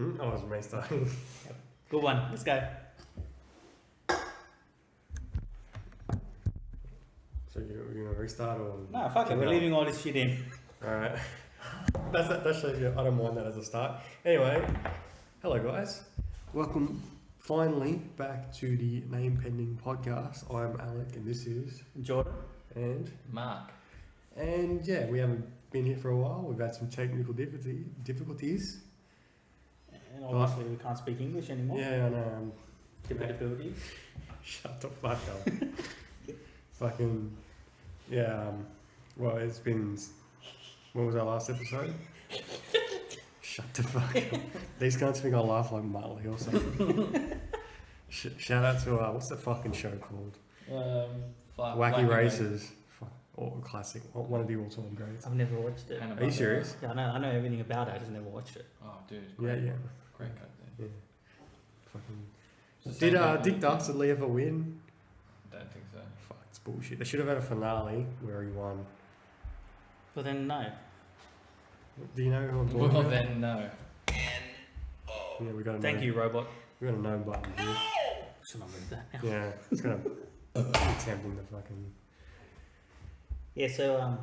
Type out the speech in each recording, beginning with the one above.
Oh, it was me starting. Yep. Good one. Let's go. So you're going to restart or? No, fuck it. We're leaving all this shit in. Alright. That shows you, I don't mind that as a start. Anyway, hello guys. Welcome finally back to the Name Pending podcast. I'm Alec and this is Jordan. and Mark. and yeah, we haven't been here for a while. We've had some technical difficulties. And obviously we can't speak English anymore. Yeah, I know. Difficulties. Shut the fuck up. Fucking yeah. Well, it's been. What was our last episode? Shut the fuck up. These guys think I laugh like Marley or something. Shout out to what's the fucking show called? Wacky Races. Or classic. One of the all-time greats. I've never watched it. Are you serious? Yeah, I know everything about it. I just never watched it. Oh, dude. Yeah, yeah. Great cut there. Yeah. Fucking. It's the same Did guy Dick that- Dastardly ever win? Don't think so. Fuck, it's bullshit. They should have had a finale where he won. But then no. Do you know who I'm talking Well, about? then no. Yeah, we got a Thank no, you, robot. We got a no button here. Should not move that now. Yeah, it's gonna be tempting to fucking. Yeah, so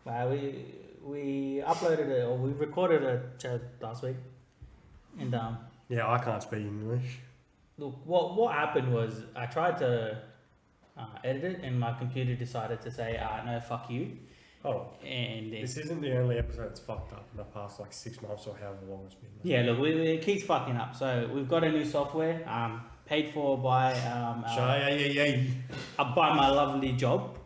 we uploaded it, or we recorded a chat last week, and Yeah, I can't speak English. look, what happened was I tried to edit it, and my computer decided to say, no, fuck you, Oh, and this isn't the only episode that's fucked up in the past like 6 months or however long it's been. yeah, look, it keeps fucking up. So we've got a new software, paid for by by my lovely job.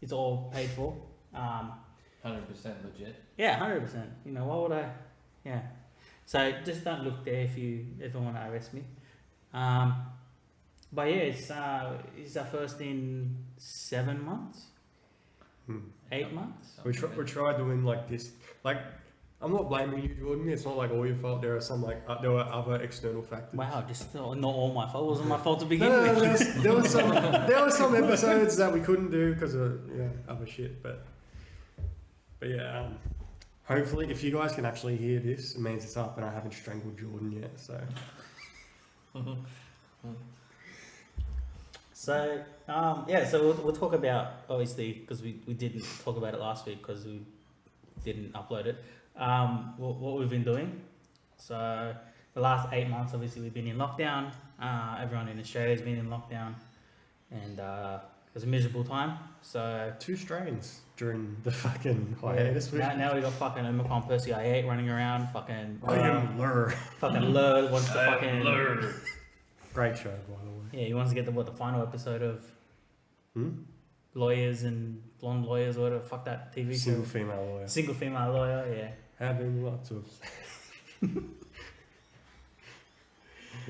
It's all paid for. 100% legit. Yeah, 100%. You know, why would I? Yeah. So just don't look there if you ever want to arrest me. But yeah, it's our first in 7 months, 8 months. We tried doing like this. Like, I'm not blaming you, Jordan. It's not like all your fault. There are some like there were other external factors. Wow, just not all my fault. It wasn't my fault to begin No, with. there were some episodes that we couldn't do because of other shit. But yeah, hopefully, if you guys can actually hear this, it means it's up, and I haven't strangled Jordan yet. So So so we'll talk about, obviously, because we didn't talk about it last week because we didn't upload it. What we've been doing. So the last 8 months, obviously, we've been in lockdown. Everyone in Australia has been in lockdown, and it was a miserable time. So 2 strains during the fucking hiatus. now we got fucking Omicron Percy I8 running around. Fucking Lur. fucking Lur wants to fucking Great show, by the way. yeah, he wants to get the final episode of Lawyers and Blonde Lawyers or whatever. Fuck that TV Single show. female lawyer. Single female lawyer. Yeah. Having lots of.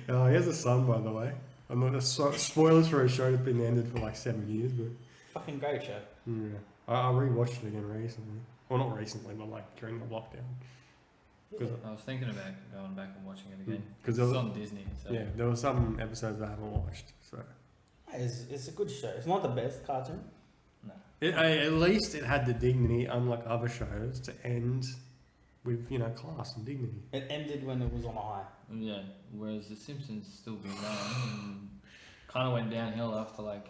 Oh, he has a son, by the way. I'm not spoilers for a show that's been ended for like 7 years, but Fucking great show. yeah, I rewatched it again recently. Well, not recently, but like during the lockdown. I was thinking about going back and watching it again. Because It's on Disney. So. yeah, there were some episodes I haven't watched. So It's a good show. It's not the best cartoon. No. at least it had the dignity, unlike other shows, to end with class and dignity. It ended when it was on a high. Yeah. Whereas The Simpsons still been going and kind of went downhill after like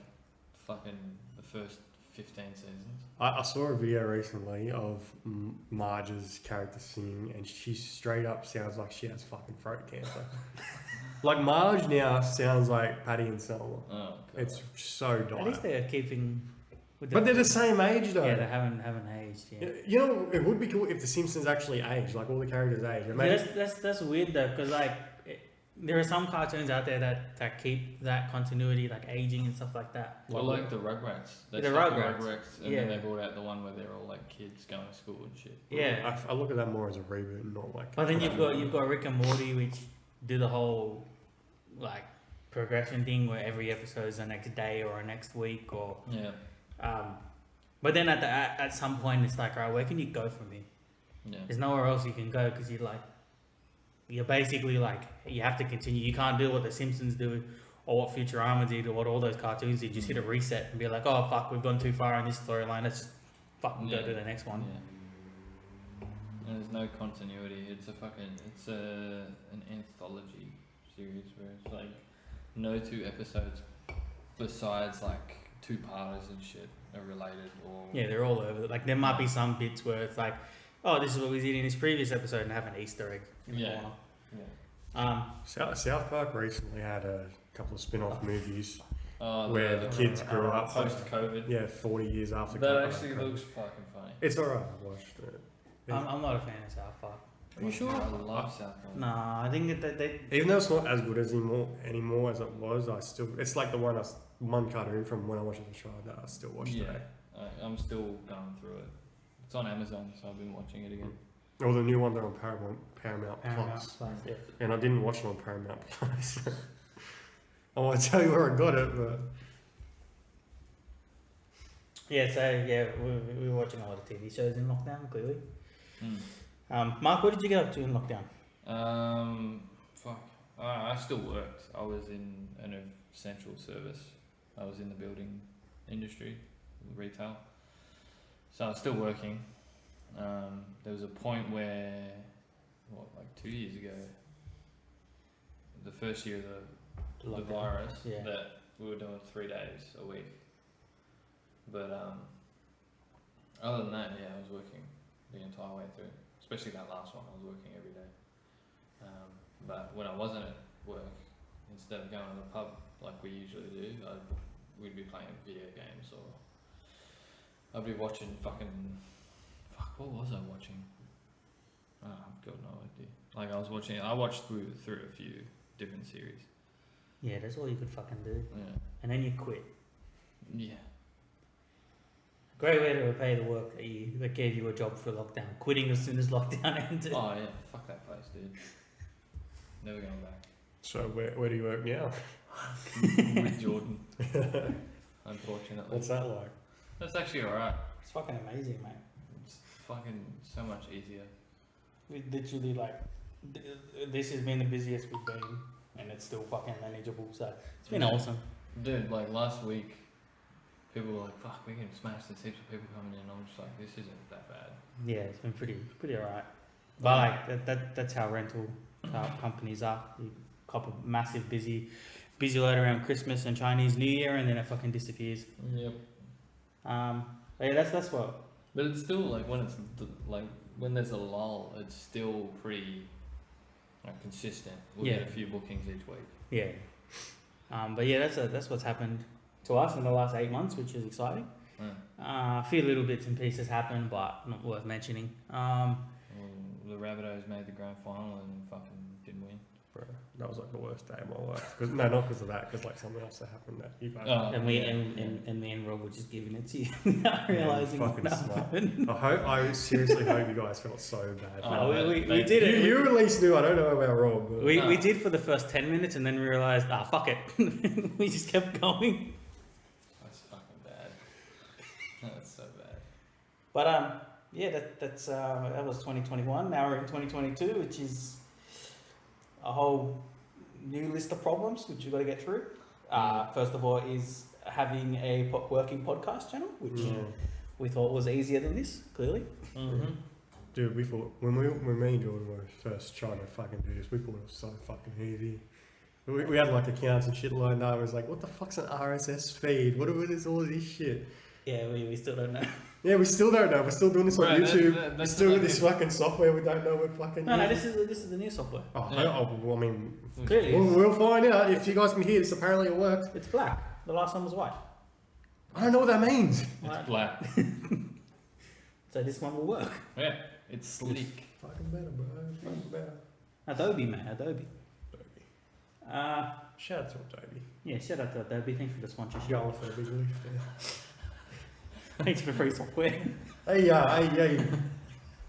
fucking the first 15 seasons. I saw a video recently of Marge's character singing, and she straight up sounds like she has fucking throat cancer. Like Marge now sounds like Patty and Selma. Oh, God. It's so At dire. least they're keeping. With But they're the same age though. Yeah, they haven't aged. Yeah. You know, it would be cool if the Simpsons actually aged, like all the characters age. It Yeah, made- that's weird though, because like there are some cartoons out there that keep that continuity, like aging and stuff like that. Well, like the Rugrats. They The stopped Rugrats. and Yeah. then they brought out the one where they're all like kids going to school and shit. Yeah. I look at that more as a reboot, not like. But then you've got Rick and Morty, which do the whole like progression thing where every episode is the next day or next week or. Yeah. But then at some point it's like, right, where can you go from here? Yeah. There's nowhere else you can go because you're basically like you have to continue. You can't do what the Simpsons do or what Futurama did or what all those cartoons did. Just hit a reset and be like, oh fuck, we've gone too far in this storyline. Let's just fucking go Yeah. to the next one. Yeah. And there's no continuity. It's an anthology series where it's like no two episodes besides like two-parters and shit are related or Yeah, they're all over. Like there might be some bits where it's like, oh, this is what we did in this previous episode, and have an Easter egg in the corner. yeah. South Park recently had a couple of spin-off movies where the the kids grew up post-COVID. Yeah, 40 years after. That actually looks fucking funny. It's alright. I watched it. I'm not a fan of South Park. Are you sure? I love South Park. Nah, I think that they Even though it's not as good as anymore as it was, it's like the one cartoon from when I watched it as a child that I still watch today. I'm still going through it. It's on Amazon, so I've been watching it again. Or the new one they're on Paramount Plus. yeah. And I didn't watch it on Paramount Plus. I won't tell you where I got it, but Yeah, so yeah, we were watching a lot of TV shows in lockdown, clearly. Mark, what did you get up to in lockdown? I still worked. I was in an essential service. I was in the building industry, retail. So I was still working. There was a point where, like 2 years ago, the first year of the virus, Yeah. that we were doing 3 days a week. But other than that, yeah, I was working the entire way through. Especially that last one, I was working every day. But when I wasn't at work, instead of going to the pub like we usually do, we'd be playing video games, or I'd be watching what was I watching? I've got no idea. Like I watched through a few different series. Yeah, that's all you could fucking do. Yeah. And then you quit. Yeah. Great way to repay the work that gave you a job for lockdown. Quitting as soon as lockdown ended. Oh yeah, fuck that place, dude. Never going back. so where do you work now? With Jordan. Unfortunately. What's that like? That's actually alright. It's fucking amazing, mate. It's fucking so much easier. We literally this has been the busiest we've been, and it's still fucking manageable. So it's been awesome. Dude, like last week, people were like, fuck, we can smash this, heaps of people coming in. I'm just like, this isn't that bad. Yeah, it's been pretty alright. But like that's how rental companies are. You cop a massive busy load around Christmas and Chinese New Year, and then it fucking disappears. Yep. But yeah, that's what. But it's still like when there's a lull, it's still pretty consistent. We'll get a few bookings each week. Yeah. But yeah, that's what's happened to us in the last 8 months, which is exciting. A few little bits and pieces happened, but not worth mentioning. The Rabbitohs made the grand final and fucking didn't win. Bro, that was like the worst day of my life. No, not because of that. Because like something else that happened that you guys. And me and Rob were just giving it to you, not realizing fucking what smart. happened. I seriously hope you guys felt so bad. We did it. You at least knew. I don't know about Rob. But We did for the first 10 minutes, and then we realized, fuck it. We just kept going. That's fucking bad. That's so bad. But yeah, that was 2021. Now we're in 2022, which is a whole new list of problems which you've got to get through. First of all, is having a working podcast channel, which we thought was easier than this. Clearly, dude, we thought when me and Jordan were first trying to fucking do this, we thought it was so fucking easy. We had like accounts and shit lined up. It was like, what the fuck's an RSS feed? What is all this shit? yeah, we still don't know. Yeah, we still don't know. We're still doing this on Right, YouTube. We're still with like this fucking software. We don't know what fucking. No, this is the new software. Well, I mean, Clearly, we'll find out if you guys can hear this. Apparently, it works. it's black. The last one was white. I don't know what that means. It's black. So this one will work. Yeah, it's sleek. Fucking better, bro. Fucking better. Adobe, man, Adobe. Shout out to Adobe. Yeah, shout out to Adobe. Thanks for the sponsorship. Going for a big lift. Thanks for free software. Hey,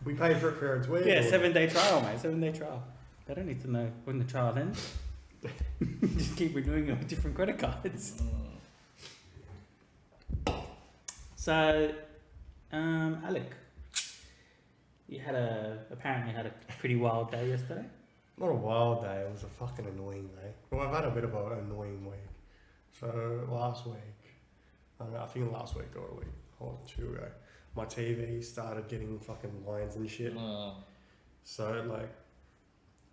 we paid for it fair and square. Yeah, 7-day trial, mate. 7-day trial. They don't need to know when the trial ends. Just keep renewing it with different credit cards. So, Alec, you apparently had a pretty wild day yesterday. Not a wild day. It was a fucking annoying day. Well, I've had a bit of an annoying week. So last week, I think last week or a week or 2 ago, my TV started getting fucking lines and shit. So like,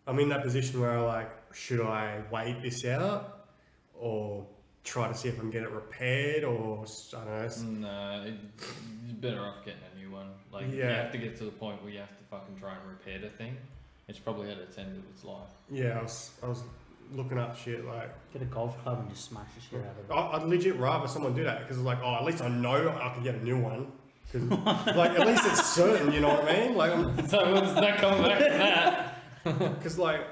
I'm in that position where like, should I wait this out or try to see if I can get it repaired, or I don't know. No, you're better off getting a new one. Like, you Yeah. have to get to the point where you have to fucking try and repair the thing. It's probably at its end of its life. Yeah, I was looking up shit like, Get a golf club and just smash the shit out of it. I'd legit rather someone do that because it's like, oh, at least I know I can get a new one. 'Cause, like, at least it's certain, you know what I mean? Like, So what's that coming back from that? because like,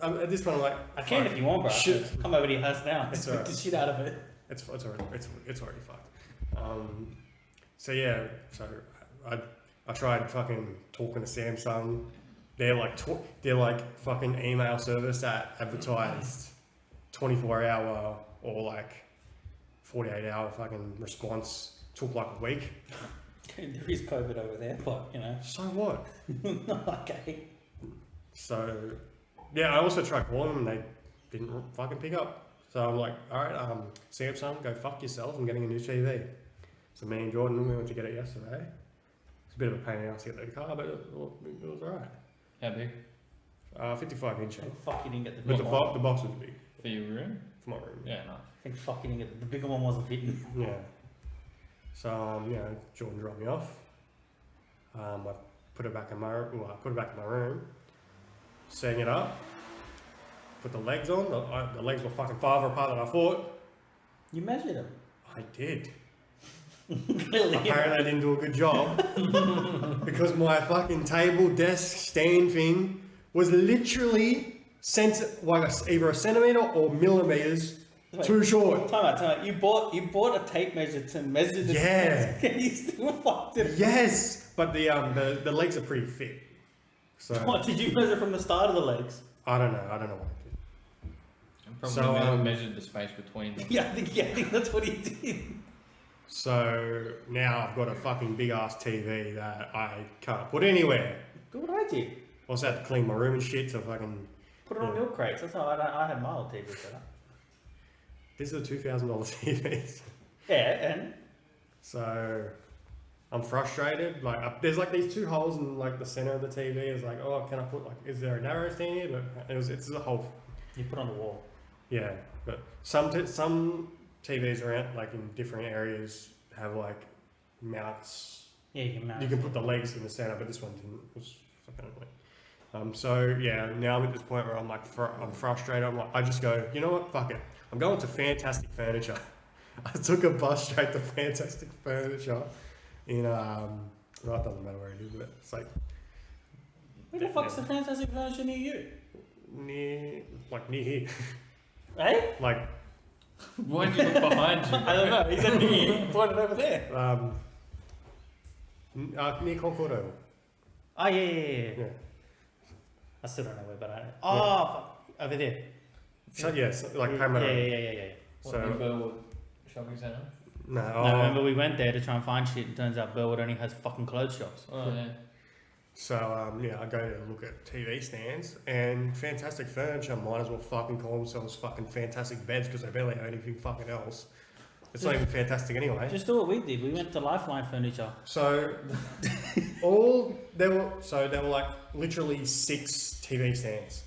at this point, I'm like, I can if you want, bro. Shit. Come over to your house now. It's Let's alright. the shit out of it. it's already fucked. So yeah, so I tried fucking talking to Samsung. They're like fucking email service that advertised 24-hour or like 48-hour fucking response took like a week. There is COVID over there, but you know. So what? Okay. So yeah, I also tried calling them and they didn't fucking pick up. So I'm like, all right, Samsung, go fuck yourself. I'm getting a new TV. So me and Jordan, we went to get it yesterday. It's a bit of a pain in the ass to get the car, but it was alright. How big? 55 inch. Thank fuck you didn't get the But big the, one. the box was big For your room? for my room. Yeah, nice. Thank fuck you didn't get the bigger one wasn't fitting. Yeah. So Jordan dropped me off. I put it back in my room, setting it up. Put the legs on. The legs were fucking farther apart than I thought. You measured them. I did. Clearly. Apparently, I didn't do a good job because my fucking table desk stand thing was literally either a centimeter or millimeters Wait, too short. Time out. You bought a tape measure to measure the Yeah. and you still fucked it. Yes, but the legs are pretty fit. So What did you measure from the start of the legs? I don't know what I did. And probably So, measured the space between them. Yeah, I think that's what he did. So now I've got a fucking big ass TV that I can't put anywhere. Do what I did. Also have to clean my room and shit to fucking. Put it on Yeah. milk crates. That's how I had my old TV set up. These are the $2,000 TVs. Yeah, and So I'm frustrated. Like there's like these two holes in like the center of the TV. It's like, oh, can I put like, is there a narrow stand here? But it's a whole. you put on the wall. Yeah, but some TVs around like in different areas have like mounts. Yeah, you can mount. You can put the legs in the center, but this one didn't. It was fucking annoying. So yeah, now I'm at this point where I'm like, I'm frustrated. I'm like, I just go, you know what? Fuck it. I'm going to Fantastic Furniture. I took a bus straight to Fantastic Furniture in well, it doesn't matter where it is, but it's like Where the fuck's the Fantastic Furniture near you? near here. Eh? Like Why'd you look behind you? I don't know. He said near you. Pointed over there. near Concord Oval. Oh yeah. Yeah. I still don't know where, but I. Oh, fuck. Over there. So yes, like yeah, Parramatta. yeah. What, in Burwood Shopping Centre? No, No, remember we went there to try and find shit, and turns out Burwood only has fucking clothes shops. Oh, yeah. So I go to look at TV stands and Fantastic Furniture might as well fucking call themselves fucking Fantastic Beds because they barely own anything fucking else. It's not even fantastic anyway. Just do what we did. We went to Lifeline Furniture. So there were like literally 6 TV stands,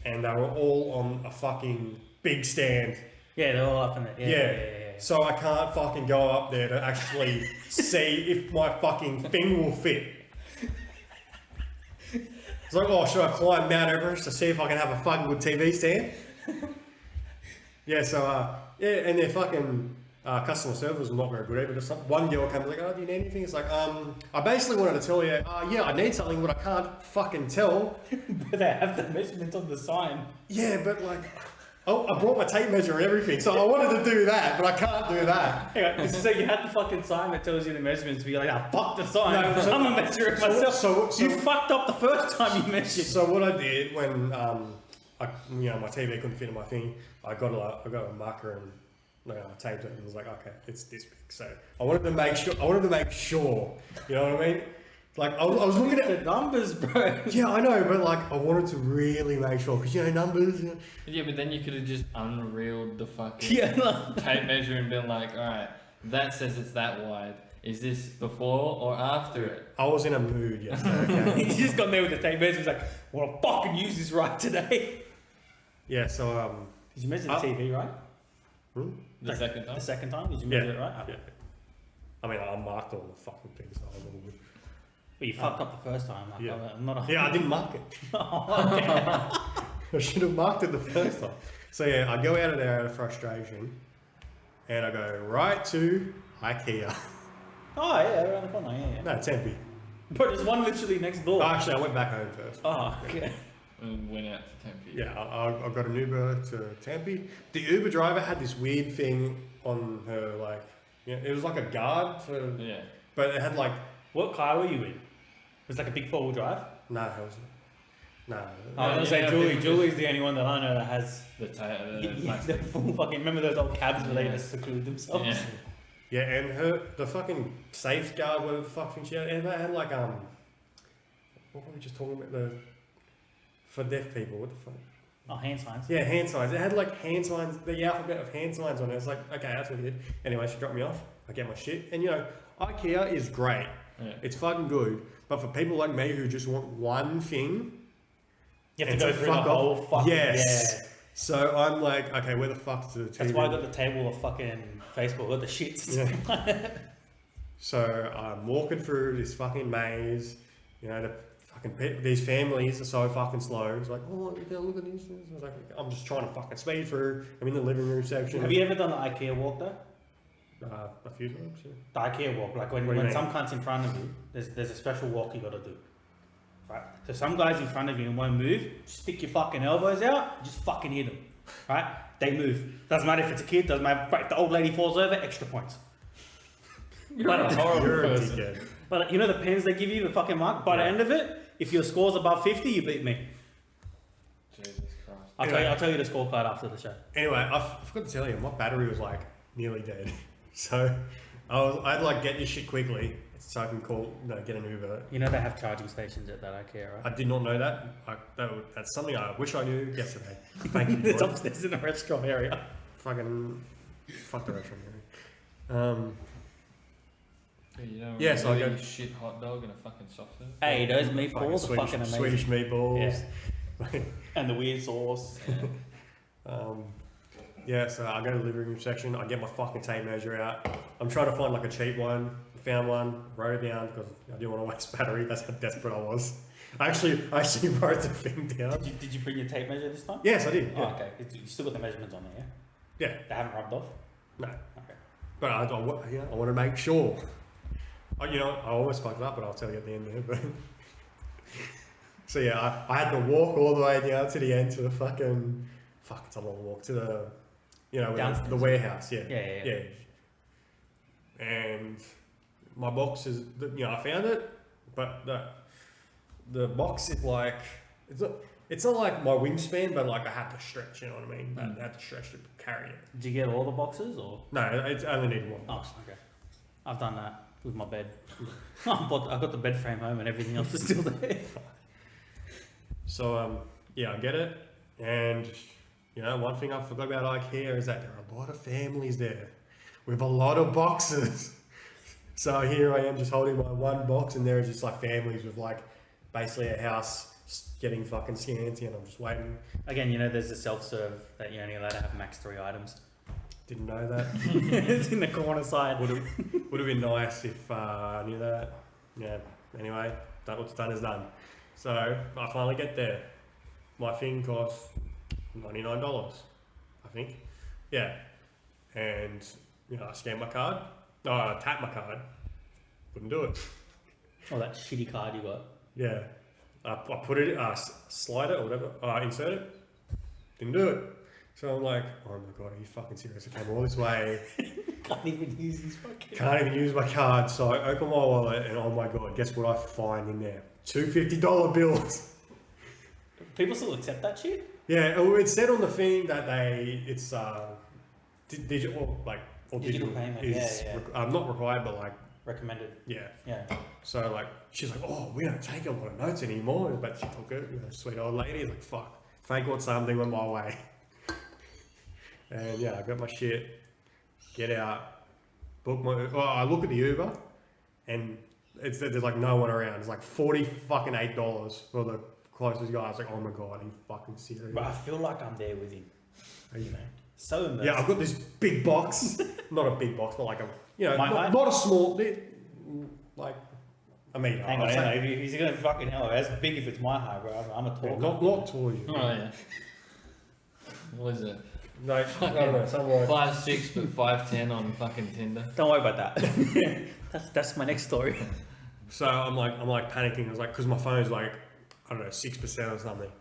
and they were all on a fucking big stand. Yeah, they're all up in there. Yeah. So I can't fucking go up there to actually see if my fucking thing will fit. It's like, oh, should I climb Mount Everest to see if I can have a fucking good TV stand? Yeah, so, and their fucking customer service was not very good either. Just one girl comes like, oh, do you need anything? It's like, I basically wanted to tell you, yeah, I need something, but I can't fucking tell. But they have the measurement on the sign. Yeah, but like, oh, I brought my tape measure and everything, so I wanted to do that, but I can't do that. Hang on, so you had the fucking sign that tells you the measurements, but you're like, fuck the sign. No, so- I'm gonna measure it myself. So You fucked up the first time you measured. So what I did when my TV couldn't fit in my thing, I got a marker and taped it and was like, okay, it's this big. So I wanted to make sure. You know what I mean? Like I was looking at the numbers, bro. Yeah, I know, but like I wanted to really make sure because numbers. Yeah, but then you could have just unreeled the fucking Yeah, like, tape measure and been like, alright, that says it's that wide. Is this before or after it? I was in a mood yesterday. Okay? He's just gone there with the tape measure. He's like, well, I'll fucking use this right today. Yeah, so Did you measure the TV right? The second time? The second time? Did you Yeah. measure it right? yeah. I mean, I marked all the fucking things. So I was all good. But you fucked up the first time. Like, Yeah. I'm not a... Yeah, I didn't mark it. Oh, okay. I should have marked it the first time. So yeah, I go out of there out of frustration, and I go right to IKEA. Oh, yeah, around the corner. Yeah, yeah. No, Tempe. But there's one literally next door. Oh, actually, I went back home first. Oh, okay. And went out to Tempe. Yeah, I got an Uber to Tempe. The Uber driver had this weird thing on her, like, yeah, it was like a guard for, Yeah. but it had like, What car were you in? It was like a big four-wheel drive? no, it wasn't. No. I was gonna say yeah, Julie. people Julie's the only one that I know that has The the plastic. full fucking. Remember those old cabs where they Yeah. just seclude themselves? Yeah. Yeah, and the fucking safeguard, whatever the fucking shit, and they had like, what were we just talking about? For deaf people, what the fuck? Oh, hand signs. Yeah, hand signs. It had like hand signs, the alphabet of hand signs on it. It's like, okay, that's what it did. Anyway, she dropped me off. I get my shit. And you know, IKEA is great. Yeah. It's fucking good. But for people like me who just want one thing, You have and to go to through the fuck whole off. fucking. Yes. Yeah. So I'm like, okay, where the fuck's the TV? That's why I got the table of fucking Facebook. Got the shits. Yeah. So I'm walking through this fucking maze. You know, these families are so fucking slow. It's like, oh, you gotta look at these things. I was like, I'm just trying to fucking speed through. I'm in the living room section. Have you ever done the IKEA walk though? A few times. Yeah. The IKEA walk, like What do you when mean? some cunt's in front of you, there's a special walk you gotta do. Right? So some guys in front of you won't move, stick your fucking elbows out, just fucking hit them. Right? They move. Doesn't matter if it's a kid, doesn't matter if the old lady falls over, extra points. You're a horrible You're a person. dickhead. But you know the pens they give you, the fucking mark? By the Yeah. end of it, if your score's above 50, you beat me. Jesus Christ. Anyway. I'll tell you the scorecard after the show. Anyway, I forgot to tell you, my battery was like nearly dead. So I'd like get this shit quickly so I can get an Uber. You know they have charging stations at that IKEA, right? I did not know that. That's something I wish I knew yesterday. Thank you. It's Joy. upstairs in the restaurant area. Fucking fuck the restaurant. Mary. You know, Yeah, so I really go- shit hot dog and a fucking soft serve. Hey, those Fucking meatballs are fucking amazing. Swedish meatballs. And the weird sauce. Yeah, so I go to the living room section. I get my fucking tape measure out. I'm trying to find like a cheap one. Found one, wrote it down because I didn't want to waste battery. That's how desperate I was. I actually wrote the thing down. Did you bring your tape measure this time? Yes, I did. Oh, Yeah. okay. You still got the measurements on there, yeah? Yeah. They haven't rubbed off? No. Okay. But I want to make sure. I always fuck it up, but I'll tell you at the end there. But so yeah, I had to walk all the way down to the end to the fucking it's a long walk to the Downstairs. the warehouse. Yeah. Yeah. And my box is I found it, but the box is like it's not like my wingspan, but like I had to stretch. You know what I mean? I had to stretch to carry it. Did you get all the boxes or? No, it's only needed one. Oh, okay. I've done that with my bed. I got the bed frame home and everything else is still there. So I get it, and one thing I forgot about IKEA is that there are a lot of families there with a lot of boxes. So here I am just holding my one box, and there are just like families with like basically a house getting fucking scanty, and I'm just waiting. Again, there's a self-serve that you're only allowed to have max 3 items. Didn't know that. It's in the corner side. Would have been nice if I knew that. Yeah. Anyway, what's done is done. So I finally get there. My thing costs $99, I think. Yeah. And I scan my card. No, I tap my card. Wouldn't do it. Oh, that shitty card you got. Yeah. I put it, slide it or whatever, insert it. Didn't do it. So I'm like, oh my god, are you fucking serious? I came all this way. Can't even use these fucking... Can't even use my card. So I open my wallet and oh my god, guess what I find in there? 2 $50 bills. People still accept that shit? Yeah, it said on the thing that it's digital, Digital payment, yeah. Not required, but like, Recommended. yeah. Yeah. So like, she's like, oh, we don't take a lot of notes anymore. But she took it, sweet old lady. Like, fuck, thank God something went my way. And yeah, I got my shit, get out, book my. Oh, I look at the Uber. and there's like no one around. It's like $48 for the closest guy. I was like, oh my god, are you fucking serious? But I feel like I'm there with him. Are you? So immersed. Yeah, I've got this big box. Not a big box, but like a My height? not a small, like a meter. Hang on, I'd say. if he's gonna fucking hell. That's big if it's my height, bro. I'm a Yeah, tall. not tall. Oh yeah. What is it? No, I don't know. Somewhere. 5'6" but 5'10" on fucking Tinder. Don't worry about that. that's my next story. So I'm like panicking. I was like, because my phone's like, I don't know, 6% or something.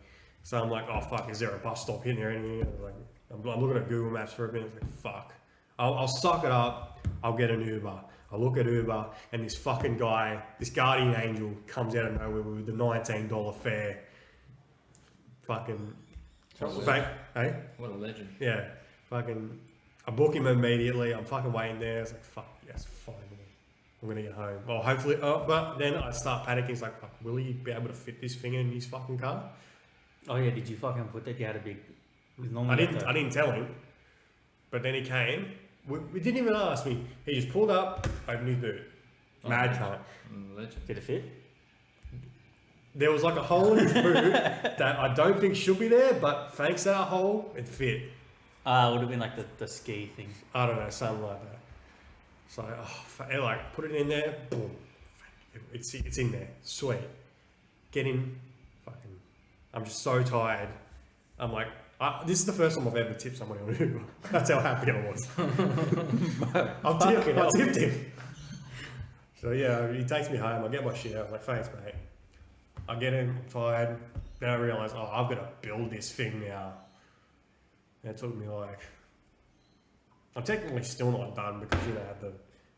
So I'm like, oh fuck, is there a bus stop in here? And I was like, I'm looking at Google Maps for a minute. It's like, fuck. I'll suck it up. I'll get an Uber. I look at Uber, and this fucking guy, this guardian angel, comes out of nowhere with the $19 fare. Fucking fake, hey? What a legend. Yeah, fucking. I book him immediately. I'm fucking waiting there. It's like, fuck, yes, finally. I'm gonna get home. Well, hopefully. Oh, but then I start panicking. It's like, fuck, will he be able to fit this thing in his fucking car? Oh yeah, did you fucking put that? You had a big. I didn't tell him. But then he came. We didn't even ask me. He just pulled up, opened his boot. Mad cunt. Legend. Did it fit? There was like a hole in his boot that I don't think should be there, but thanks to that hole, it fit. It would have been like the ski thing. I don't know, something like that. So, like, put it in there, boom. It's in there. Sweet. Get in. Fucking. I'm just so tired. I'm like, this is the first time I've ever tipped somebody on Uber. That's how happy I was. I tipped him. So yeah, he takes me home. I get my shit out. I'm like, thanks, mate. I get in, tired. Then I realise, I've got to build this thing now. And it took me like, I'm technically still not done because I had the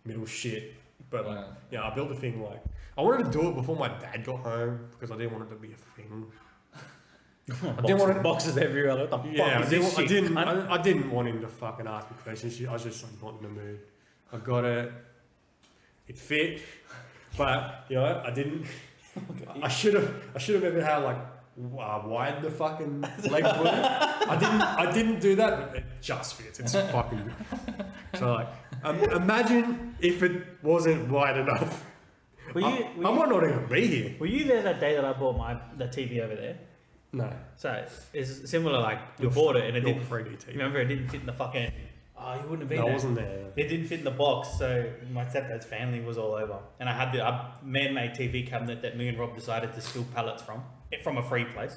middle shit. But like, yeah, I built the thing like, I wanted to do it before my dad got home because I didn't want it to be a thing. I didn't want boxes everywhere. What the fuck is this shit? I didn't want him to fucking ask me questions. I was just like not in the mood. I got it. It fit, but you know I didn't. I should have maybe had like wide the fucking legs were. I didn't do that. But it just fits. It's fucking. So like, imagine if it wasn't wide enough. I might not even be here. Were you there that day that I bought the TV over there? No. So it's similar. Like we bought it and it didn't. 3D TV. Remember, it didn't fit in the fucking. Oh, you wouldn't have been No, there. I wasn't there. It didn't fit in the box, so my stepdad's family was all over. And I had the man-made TV cabinet that me and Rob decided to steal pallets from a free place.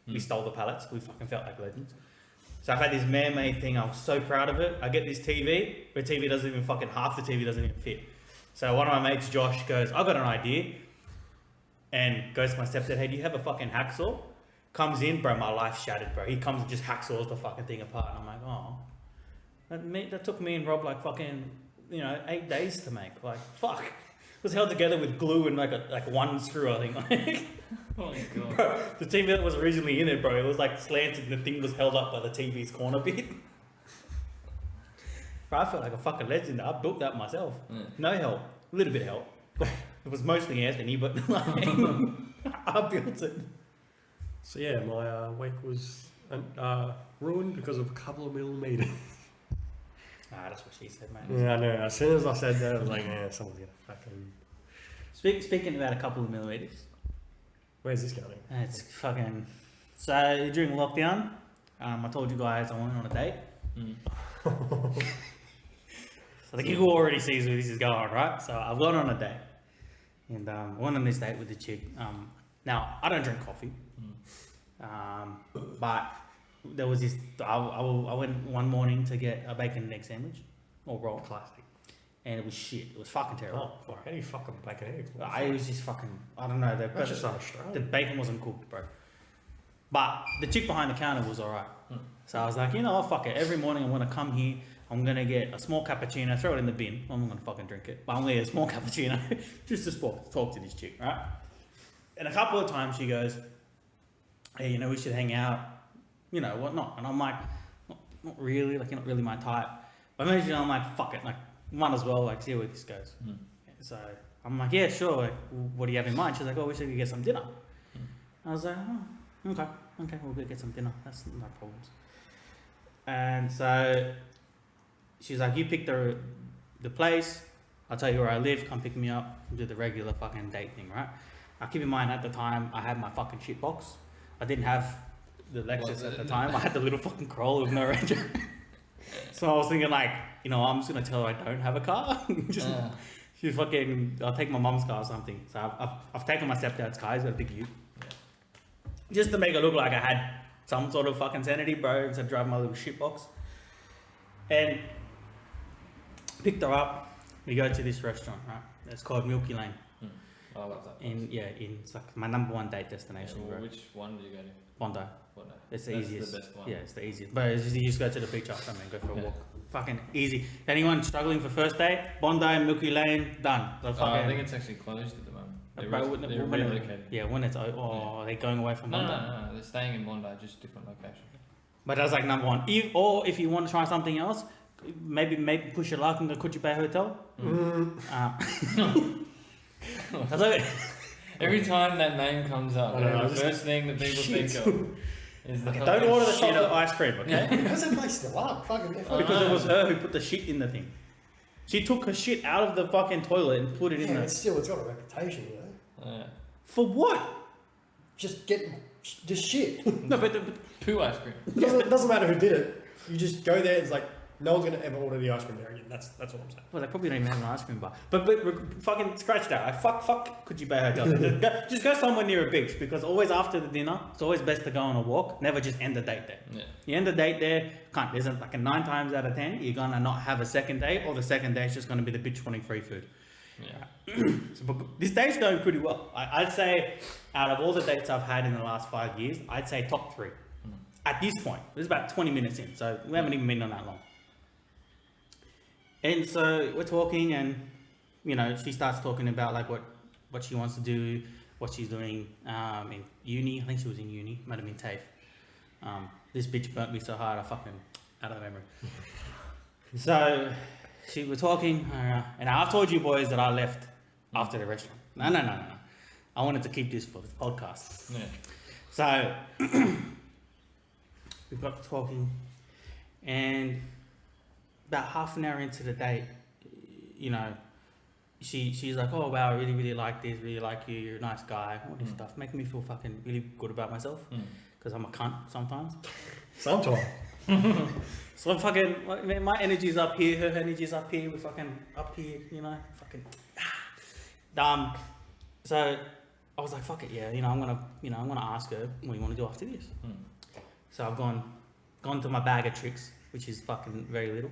We stole the pallets. We fucking felt like legends. So I've had this man-made thing. I was so proud of it. I get this TV, but the TV doesn't even fucking, half the TV doesn't even fit. So one of my mates, Josh, goes, I've got an idea. And goes to my stepdad, hey, do you have a fucking hacksaw? Comes in, bro, my life shattered, bro. He comes and just hacksaws the fucking thing apart. And I'm like, oh. That took me and Rob like fucking, 8 days to make. Like, fuck. It was held together with glue and like one screw, I think. Oh my god. Bro, the TV that was originally in it, bro, it was like slanted and the thing was held up by the TV's corner bit. Bro, I felt like a fucking legend. I built that myself. No help. A little bit of help. It was mostly Anthony, but like, I built it. So yeah, my week was ruined because of a couple of millimeters. That's what she said, mate. Yeah, I know. As soon as I said that, I was like, yeah, someone's gonna fucking. Speaking about a couple of millimeters. Where's this going? It's fucking. So during lockdown, I told you guys I went on a date. So the giggle already sees where this is going, right? So I've gone on a date, and I went on this date with the chick. Now I don't drink coffee, but there was this. I went one morning to get a bacon and egg sandwich, or roll, Classic. and it was shit. It was fucking terrible. Oh, fuck. How do you fucking bacon eggs? It was just fucking. I don't know. That's just the un-Australian. bacon wasn't cooked, bro. But the chick behind the counter was alright. So I was like, you know what, fuck it. Every morning I'm gonna come here. I'm gonna get a small cappuccino, throw it in the bin. I'm not gonna fucking drink it, but I'm gonna get a small cappuccino just to talk to this chick, right? And a couple of times she goes, hey, we should hang out, whatnot. And I'm like, not really, like you're not really my type. But eventually I'm like, fuck it, like might as well like see where this goes. So I'm like, yeah, sure. Like, what do you have in mind? She's like, oh, we should get some dinner. I was like, oh, okay, we'll go get some dinner. That's no problems. And so she's like, you pick the place, I'll tell you where I live, come pick me up, do the regular fucking date thing, right? Now keep in mind at the time I had my fucking shit box. I didn't have the Lexus at the time. I had the little fucking Corolla with no Ranger. So I was thinking like, you know, I'm just gonna tell her I don't have a car. Just she fucking, I'll take my mum's car or something. So I've taken my stepdad's car. He's got a big ute. Just to make it look like I had some sort of fucking sanity, bro, instead of driving my little shit box. And picked her up. We go to this restaurant, right? It's called Milky Lane. I love that. It's like my number one date destination, well, bro. which one did you go to? Bondi. Bondi. It's the That's easiest. the best one. Yeah, it's the easiest. But it's just, you just go to the beach after and go for a Yeah. walk. Fucking easy. Anyone struggling for first date? Bondi, Milky Lane, done. The I fucking, think it's actually closed at the moment. They're, Bro, wouldn't it- they're wouldn't it- relocated. yeah, when it's are they going away from No, Bondi? no, no, they're staying in Bondi, just different location. But that's like number one. If you want to try something else, maybe push your luck and go Coogee Bay Hotel. That's okay. Every time that name comes up, I know, I the just- first thing that people Shit. think of is the Okay, fucking don't order the shit chocolate up. ice cream, okay? How's that place still up? Fucking Because it was her who put the shit in the thing. She took her shit out of the fucking toilet and put it in Yeah, there. it's still, it's got a reputation, you know. Yeah. For what? Just getting just shit. No, but Poo ice cream. It doesn't matter who did it. You just go there. It's like no one's gonna ever order the ice cream there again. That's what I'm saying. well, they probably don't even have an ice cream bar. But fucking scratch that. I fuck Coogee Bay Hotel. just go somewhere near a beach because always after the dinner, it's always best to go on a walk. Never just end the date there. Yeah. You end the date there, there's like a 9 times out of 10, you're gonna not have a second date, or the second date is just gonna be the bitch wanting free food. Yeah. So, but this date's going pretty well. I'd say out of all the dates I've had in the last 5 years, I'd say top 3. At this point, this is about 20 minutes in, so we haven't even been on that long. And so we're talking, and you know, she starts talking about like what she wants to do, what she's doing in uni. I think she was in uni, might have been TAFE. This bitch burnt me so hard, I fucking out of memory. So she was talking, and I've told you boys that I left after the restaurant. No. I wanted to keep this for the podcast. Yeah. So we got to talking, and about half an hour into the date, you know, she's like, oh wow, I really like this, really like you, you're a nice guy, all this stuff, making me feel fucking really good about myself, because I'm a cunt sometimes. Sometimes. So I'm fucking, my energy's up here, her energy's up here, we're fucking up here, you know, fucking. So I was like, fuck it, yeah, I'm gonna ask her what you want to do after this. So I've gone to my bag of tricks, which is fucking very little.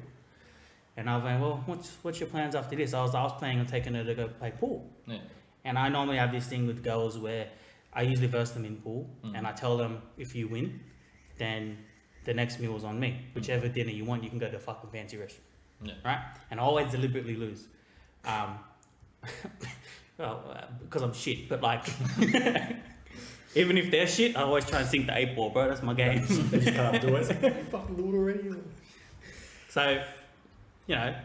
And I was like, well, what's your plans after this? I was planning on taking her to go play pool. Yeah. And I normally have this thing with girls where I usually verse them in pool, and I tell them, if you win, then the next meal is on me. Whichever dinner you want, you can go to a fucking fancy restaurant. Yeah. Right? And I always deliberately lose. Well, because I'm shit, but like, even if they're shit, I always try and sink the 8 ball, bro. That's my game. They just can't do it. You fucking do it already. So,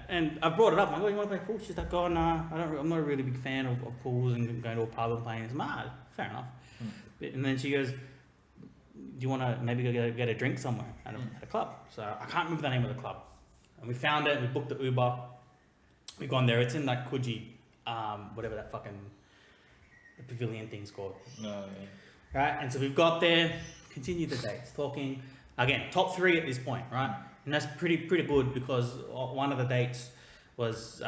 and I brought it up. I'm like, oh, you want to play pool? She's like, oh, no, I'm not a really big fan of pools and going to a pub and playing. It's mad. Fair enough. And then she goes, do you want to maybe go get a drink somewhere at a club? So I can't remember the name of the club. And we found it, we booked the Uber. We've gone there. It's in like Coogee, whatever that fucking the pavilion thing's called. No, yeah. Right? And so we've got there, continued the dates, talking. Again, top 3 at this point, right? And that's pretty good because one of the dates was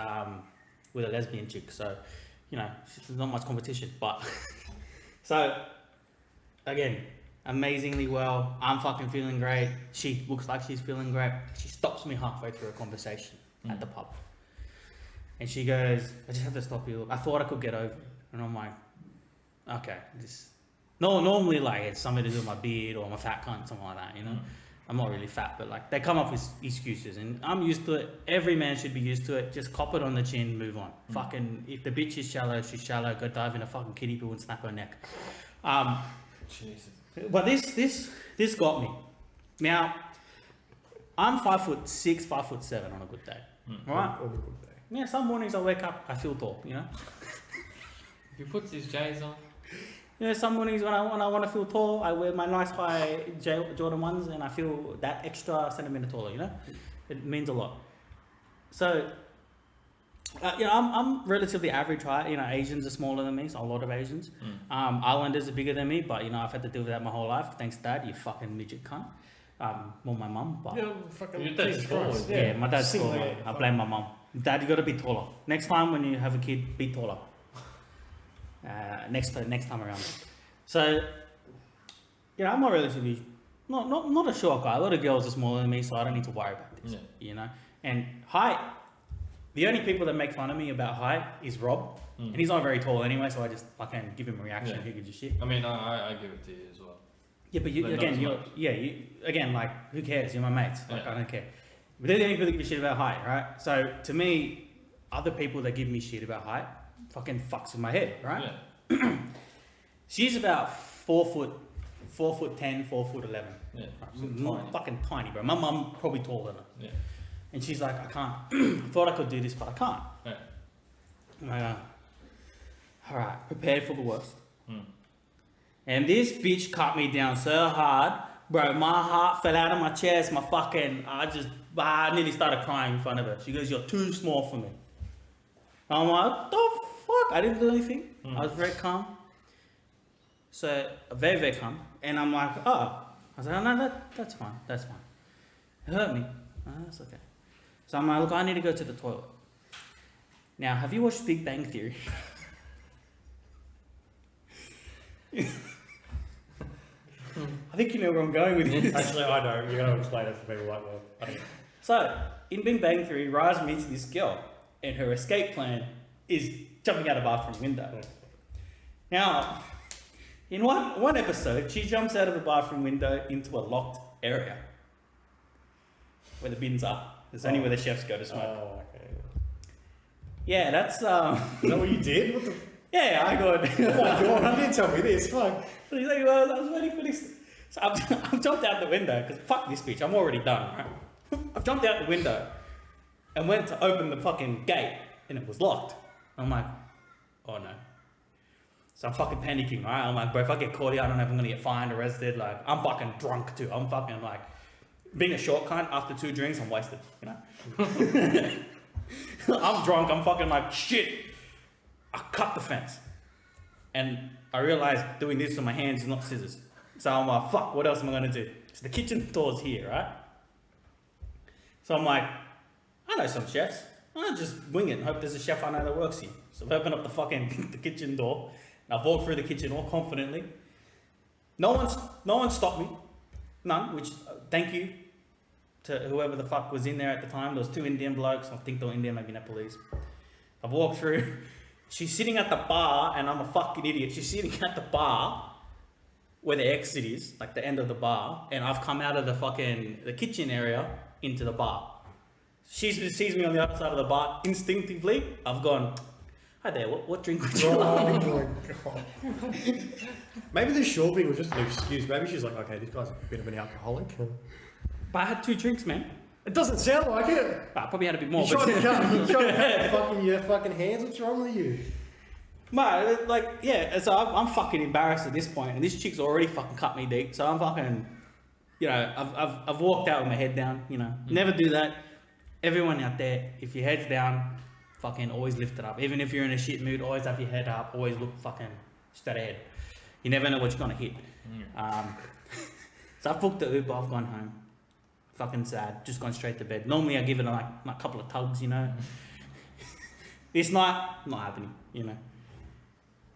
with a lesbian chick. So, there's not much competition. But, so, again, amazingly well. I'm fucking feeling great. She looks like she's feeling great. She stops me halfway through a conversation at the pub. And she goes, I just have to stop you. I thought I could get over it. And I'm like, okay, normally like it's something to do with my beard or I'm a fat cunt, something like that, I'm not really fat, but like they come up with excuses and I'm used to it. Every man should be used to it. Just cop it on the chin, move on. Fucking, if the bitch is shallow, she's shallow. Go dive in a fucking kiddie pool and snap her neck. Jesus. But this got me. Now, I'm 5'6", 5'7" on a good day. Right? All the good day. Yeah, some mornings I wake up, I feel tall, If you put these J's on, some mornings when I want to feel tall, I wear my nice high Jordan 1s and I feel that extra centimeter taller, It means a lot. So, I'm relatively average height. Asians are smaller than me, so a lot of Asians. Islanders are bigger than me, but I've had to deal with that my whole life. Thanks, Dad, you fucking midget cunt. Well, my mum, but Yeah, fucking Your dad's Jesus tall, Christ. isn't yeah, my dad's Single taller. man, I fuck. blame my mum. Dad, you got to be taller. Next time when you have a kid, be taller. Next time around. So, I'm not relatively not a short guy. A lot of girls are smaller than me, so I don't need to worry about this. Yeah. And height. The only people that make fun of me about height is Rob, and he's not very tall anyway, so I can give him a reaction. Yeah. Who gives a shit? I mean, I give it to you as well. Yeah, but But again, like, who cares? You're my mates. Like, Yeah. I don't care. But they're the only people that give a shit about height, right? So to me, other people that give me shit about height fucking fucks with my head, right? Yeah. She's about 4'10", 4'11". Yeah. Not Tiny. fucking tiny, bro. My mum probably taller than her. Yeah. And she's like, I can't. I thought I could do this, but I can't. Yeah. I'm like, all right, prepared for the worst. Mm. And this bitch cut me down so hard, bro. My heart fell out of my chest. I nearly started crying in front of her. She goes, "You're too small for me." I'm like, "What the fuck?" I didn't do anything. I was very calm. So very, very calm. And I'm like, "Oh," I was like, "No, that's fine. That's fine. It hurt me. Oh, that's okay." So I'm like, "Look, I need to go to the toilet." Now, have you watched Big Bang Theory? I think you know where I'm going with this. Actually, I don't. You're going to explain it for people like, well, I don't. So, in Big Bang Theory, Raj meets this girl, and her escape plan is jumping out a bathroom window. Now, in one episode, she jumps out of the bathroom window into a locked area where the bins are. It's only where the chefs go to smoke. Oh, okay. Yeah, that's Is that what you did? What the? yeah. I got. Oh my god! You didn't tell me this. Fuck. He's like, well, I was waiting for this. So I've jumped out the window because fuck this bitch. I'm already done. Right? I've jumped out the window and went to open the fucking gate and it was locked. I'm like, oh no. So I'm fucking panicking, right? I'm like, bro, if I get caught here, I don't know if I'm gonna get fined, arrested. Like, I'm fucking drunk too. I'm fucking like, being a short cunt after 2 drinks, I'm wasted, I'm drunk. I'm fucking like, shit. I cut the fence. And I realized doing this with my hands is not scissors. So I'm like, fuck, what else am I gonna do? So the kitchen door's here, right? So I'm like, I know some chefs. I'll just wing it and hope there's a chef I know that works here. So I open up the fucking the kitchen door and I walk through the kitchen all confidently. No one stopped me. None, which thank you to whoever the fuck was in there at the time. There was 2 Indian blokes. I think they were Indian, maybe Nepalese. I've walked through. She's sitting at the bar and I'm a fucking idiot. She's sitting at the bar where the exit is, like the end of the bar, and I've come out of the kitchen area into the bar. She sees me on the other side of the bar. Instinctively, I've gone, hi there, what drink would you like? Oh my god. Maybe the short thing was just an excuse. Maybe she's like, okay, this guy's a bit of an alcoholic. But I had 2 drinks, man. It doesn't sound like it. I probably had a bit more. You trying to cut your fucking hands? What's wrong with you? But like, yeah, so I'm fucking embarrassed at this point, and this chick's already fucking cut me deep. So I'm fucking, I've walked out with my head down. Never do that. Everyone out there, if your head's down, fucking always lift it up. Even if you're in a shit mood, always have your head up. Always look fucking straight ahead. You never know what you're gonna hit. So I've booked the Uber. I've gone home. Fucking sad. Just gone straight to bed. Normally I give it like a couple of tugs, This night, not happening,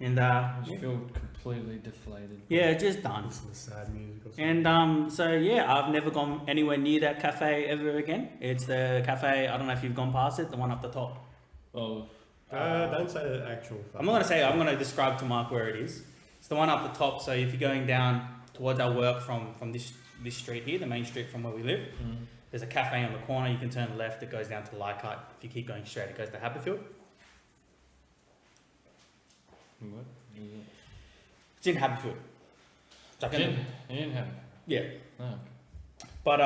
And I just feel completely deflated. yeah, just done. Listen to sad music or something. And so yeah, I've never gone anywhere near that cafe ever again. It's the cafe. I don't know if you've gone past it. The one up the top. Oh, Don't say the actual. I'm not gonna say. I'm gonna describe to Mark where it is. It's the one up the top. So if you're going down towards our work from this street here, the main street from where we live, there's a cafe on the corner. You can turn left. It goes down to Leichhardt. If you keep going straight, it goes to Haberfield. what? It's in Haberfield. It's like You didn't have it. yeah. Oh, okay. But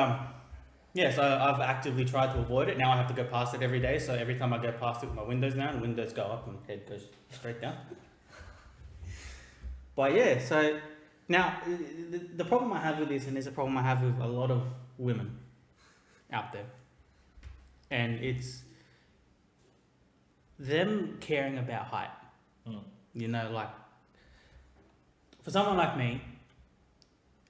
yeah, so I've actively tried to avoid it. Now I have to go past it every day. So every time I go past it with my windows down, the windows go up and head goes straight down. But yeah, so now the problem I have with this, and there's a problem I have with a lot of women out there, and it's them caring about height. Mm. You know, like for someone like me,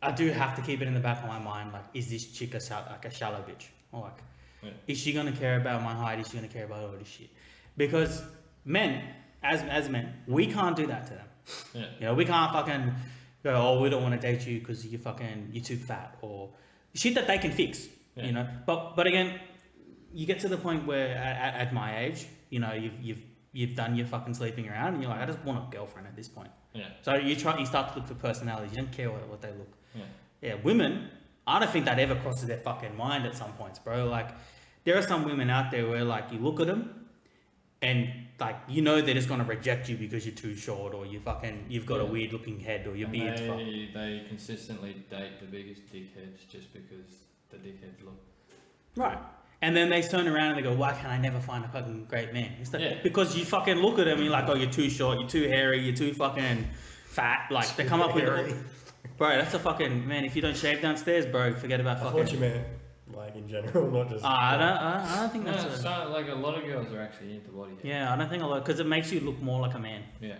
I do have to keep it in the back of my mind. Like, is this chick a shallow bitch? Or like, Yeah. is she gonna care about my height? Is she gonna care about all this shit? Because men, as men, we can't do that to them. Yeah. You know, we can't fucking go, oh, we don't want to date you because you're too fat, or shit that they can fix. Yeah. You know, but again, you get to the point where at my age, you know, you've done your fucking sleeping around, and you're like, I just want a girlfriend at this point. Yeah. So you start to look for personalities. You don't care what they look. Yeah. Yeah, women, I don't think that ever crosses their fucking mind at some points, bro. Like, there are some women out there where, like, you look at them and, like, you know they're just gonna reject you because you're too short, or you've got a Yeah. weird looking head, or your And beard's fucked. they consistently date the biggest dickheads just because the dickheads look. Right. And then they turn around and they go, why can I never find a fucking great man? It's like, Yeah. because you fucking look at them and you're like, oh, you're too short, you're too hairy, you're too fucking fat. Like, they come up with Hairy. bro, that's a fucking, man, if you don't shave downstairs, bro, forget about I fucking. thought you meant like in general, not just. I don't think No, that's a, so like a lot of girls are actually into body hair. yeah, I don't think a lot, because it makes you look more like a man. Yeah.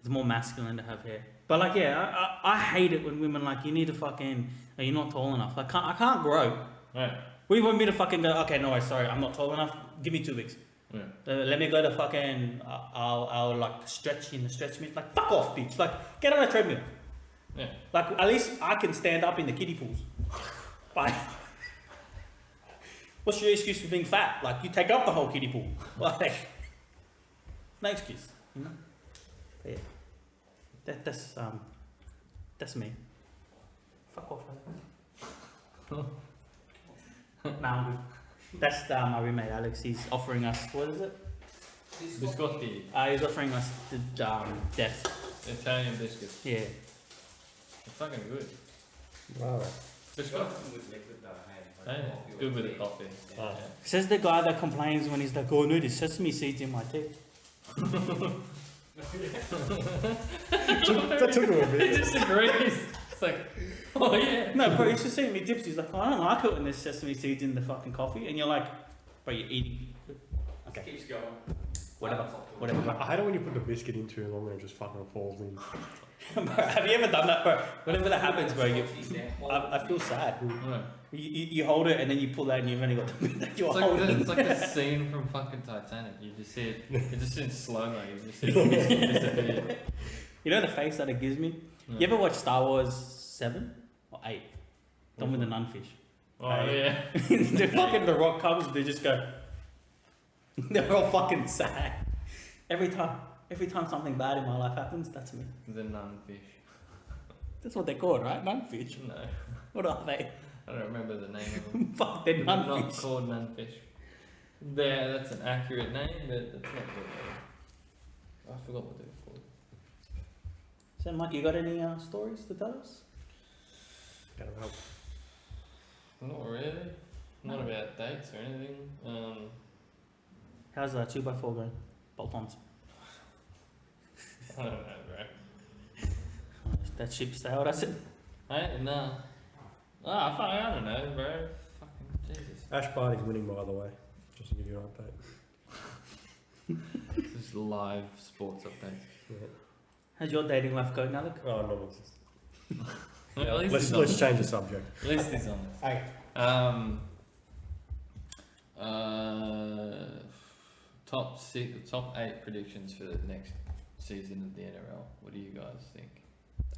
It's more masculine to have hair. But like, yeah, I hate it when women like, you need to fucking, oh, you're not tall enough. Like, I can't grow. Right. We want me to fucking go, okay, no, sorry, I'm not tall enough. Give me 2 weeks. Yeah. Let me go to fucking, I'll like stretch in the stretch meet. Like, fuck off, bitch. Like, get on a treadmill. Yeah. Like, at least I can stand up in the kiddie pools. Like, what's your excuse for being fat? Like, you take up the whole kiddie pool. Like, no excuse, you know? But yeah, that's me. Fuck off, man. Nah, I'm good. That's my roommate Alex. He's offering us, what is it? Biscotti. He's offering us the death. Italian biscuits. Yeah. They're fucking good. Wow. Biscotti. Hey, it's good with the coffee. Oh. Yeah. Says the guy that complains when he's like, oh no, there's sesame seeds in my tea. That took him a He bit. disagrees. It's like, oh yeah. No, bro, he's just seeing me dips. He's like, I don't like it when there's sesame seeds in the fucking coffee. And you're like, bro, you're eating. Okay, Keeps going. whatever. I hate it when you put the biscuit in too long and it just fucking falls in. Bro, have you ever done that, bro? Whenever that happens, bro, I feel sad. Right. You hold it and then you pull out and you've only got the bit that you're It's like, holding. it's like the scene from fucking Titanic. You just see it. It's just in slow mo. You just see the biscuit disappear. You know the face that it gives me? Yeah. You ever watch Star Wars 7 or 8? The one with the nunfish. Oh yeah. The rock comes, they just go. They're all fucking sad. Every time something bad in my life happens, that's me. The nunfish. That's what they're called, right? Nunfish. No, What are they? I don't remember the name of them. Fuck, they're They're not nunfish. called nunfish. That's an accurate name, but that's not what they. I forgot what they're called. So, Mike, you got any stories to tell us? Gotta help. Not really. Not about dates or anything. How's that 2x4 going? Bolt-ons. I don't know, bro. That ship sailed, that's it. Hey, nah. I don't know, bro. Fucking Jesus. Ash Barty's winning, by the way. Just to give you an update. This is live sports update. Yeah. How's your dating life going, Alec? Oh, no. At least Let's he's let's honest. change the subject. At least he's honest. Hey. Top 8 predictions for the next season of the NRL. What do you guys think?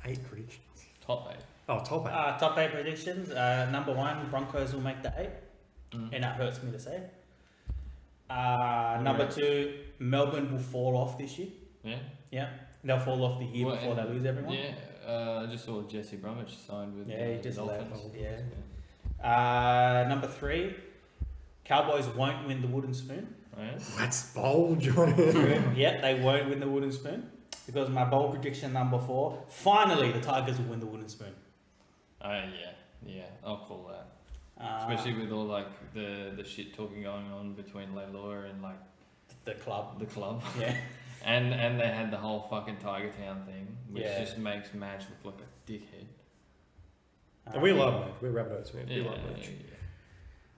8 predictions. Top 8. Oh, top 8. Top 8 predictions. Number 1, Broncos will make the 8. And that hurts me to say. Number 2, Melbourne will fall off this year. Yeah. Yeah. They'll fall off the year Well, before they lose everyone. Yeah. I just saw Jesse Brumage signed with Yeah, he the just Dolphins. left, yeah. Number 3, Cowboys won't win the wooden spoon. Oh, yeah? That's bold, John. Yeah, they won't win the wooden spoon. Because my bold prediction number 4, finally the Tigers will win the wooden spoon. Oh yeah. Yeah. I'll call that. Uh, Especially with all like the shit talking going on between Leilua and like the club. the club. Yeah. And they had the whole fucking Tiger Town thing, which Yeah. just makes Madge look like a dickhead. And we love Madge. We're Rabbitohs, man. We Uh, love Madge.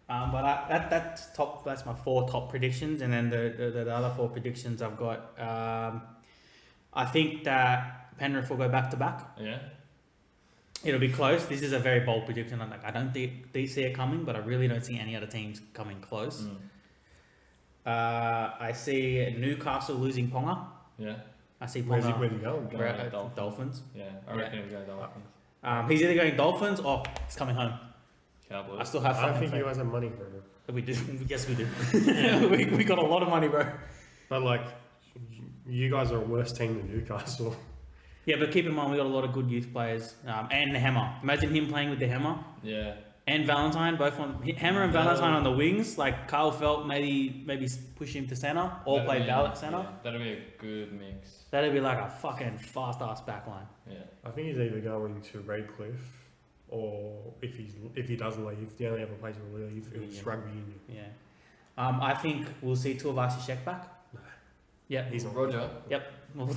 But that's top. That's my 4 top predictions, and then the other 4 predictions I've got. I think that Penrith will go back to back. Yeah. It'll be close. This is a very bold prediction. I don't see it coming, but I really don't see any other teams coming close. I see Newcastle losing Ponga. Yeah. I see Where's he Ponga. going? Dolphins. Yeah, I reckon he'll go Dolphins. He's either going Dolphins or he's coming home. Cowboys. I still have. I don't fucking think you faith. guys have money for it. We do. Yes, we do. we got a lot of money, bro. But like, you guys are a worse team than Newcastle. Yeah, but keep in mind we got a lot of good youth players, and the Hammer. Imagine him playing with the Hammer Yeah. and Valentine, both on Hammer and Valentine on the wings. Like Carl Felt, maybe push him to center or play Val at center. Yeah, that'll be a good mix. That'd be like a fucking fast ass backline. Yeah. I think he's either going to Redcliffe, or if he does leave, the only other place he'll leave is Yeah. rugby union. Yeah. I think we'll see Tuivasa-Sheck back. No. Yeah. He's not. Roger. Well,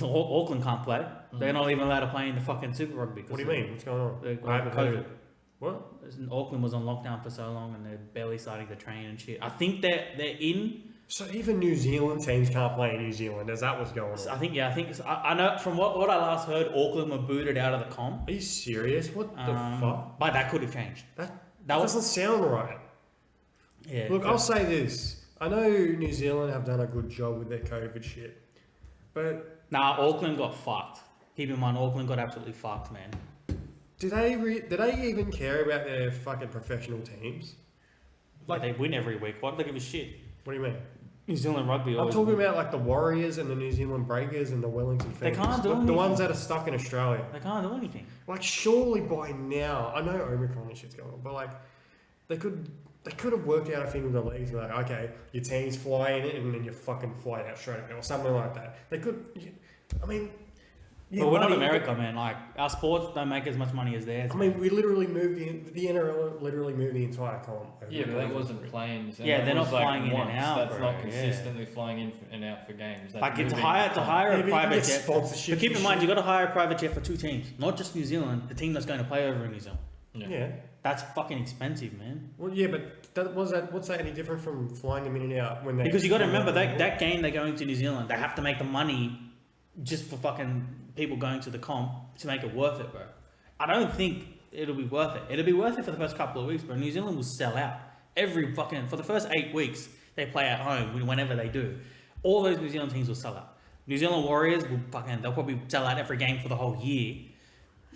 Auckland can't play. They're not even allowed to play in the fucking Super Rugby. What do you mean? What's going on? They've I haven't got heard COVID. it. What? Auckland was on lockdown for so long, and they're barely starting to train and shit. I think they're in. So even New Zealand teams can't play in New Zealand. Is that what's going I on? think I know from what I last heard, Auckland were booted out of the comp. Are you serious? What the fuck? But that could have changed. That was doesn't sound right. yeah. Look, I'll say this. I know New Zealand have done a good job with their COVID shit, but Nah, Auckland got fucked. Keep in mind, Auckland got absolutely fucked, man. do they even care about their fucking professional teams? Like they win every week. Why do they give a shit? What do you mean? New Zealand rugby. I'm always talking win. about like the Warriors and the New Zealand Breakers and the Wellington They Phoenix. can't do the anything. ones that are stuck in Australia. They can't do anything. Like surely by now, I know Omicron and shit's going on, but like they could have worked out a thing with the leagues. Like, okay, your teams fly in it and then you fucking fly out straight away or something like that. They could. I mean, But we're not money- America, man. Like our sports don't make as much money as theirs. I mean, we literally moved the NRL literally moved the entire comp. over Yeah, but that to- wasn't planes. and Yeah, that they're not was, like, flying in and once. out, That's bro, not yeah. consistently flying in and out for games. That's Like to moving hire the comp. a Yeah, but you private get jet. sponsorship But keep in and mind, shit. you got to hire a private jet for 2 teams, not just New Zealand. The team that's going to play over in New Zealand. Yeah. That's fucking expensive, man. Well, yeah, but what's that any different from flying them in and out when they? Because you got to remember that game they're going to New Zealand, they have to make the money just for fucking people going to the comp to make it worth it, bro. I don't think it'll be worth it. It'll be worth it for the first couple of weeks, but New Zealand will sell out for the first 8 weeks. They play at home whenever they do. All those New Zealand teams will sell out. New Zealand Warriors they'll probably sell out every game for the whole year.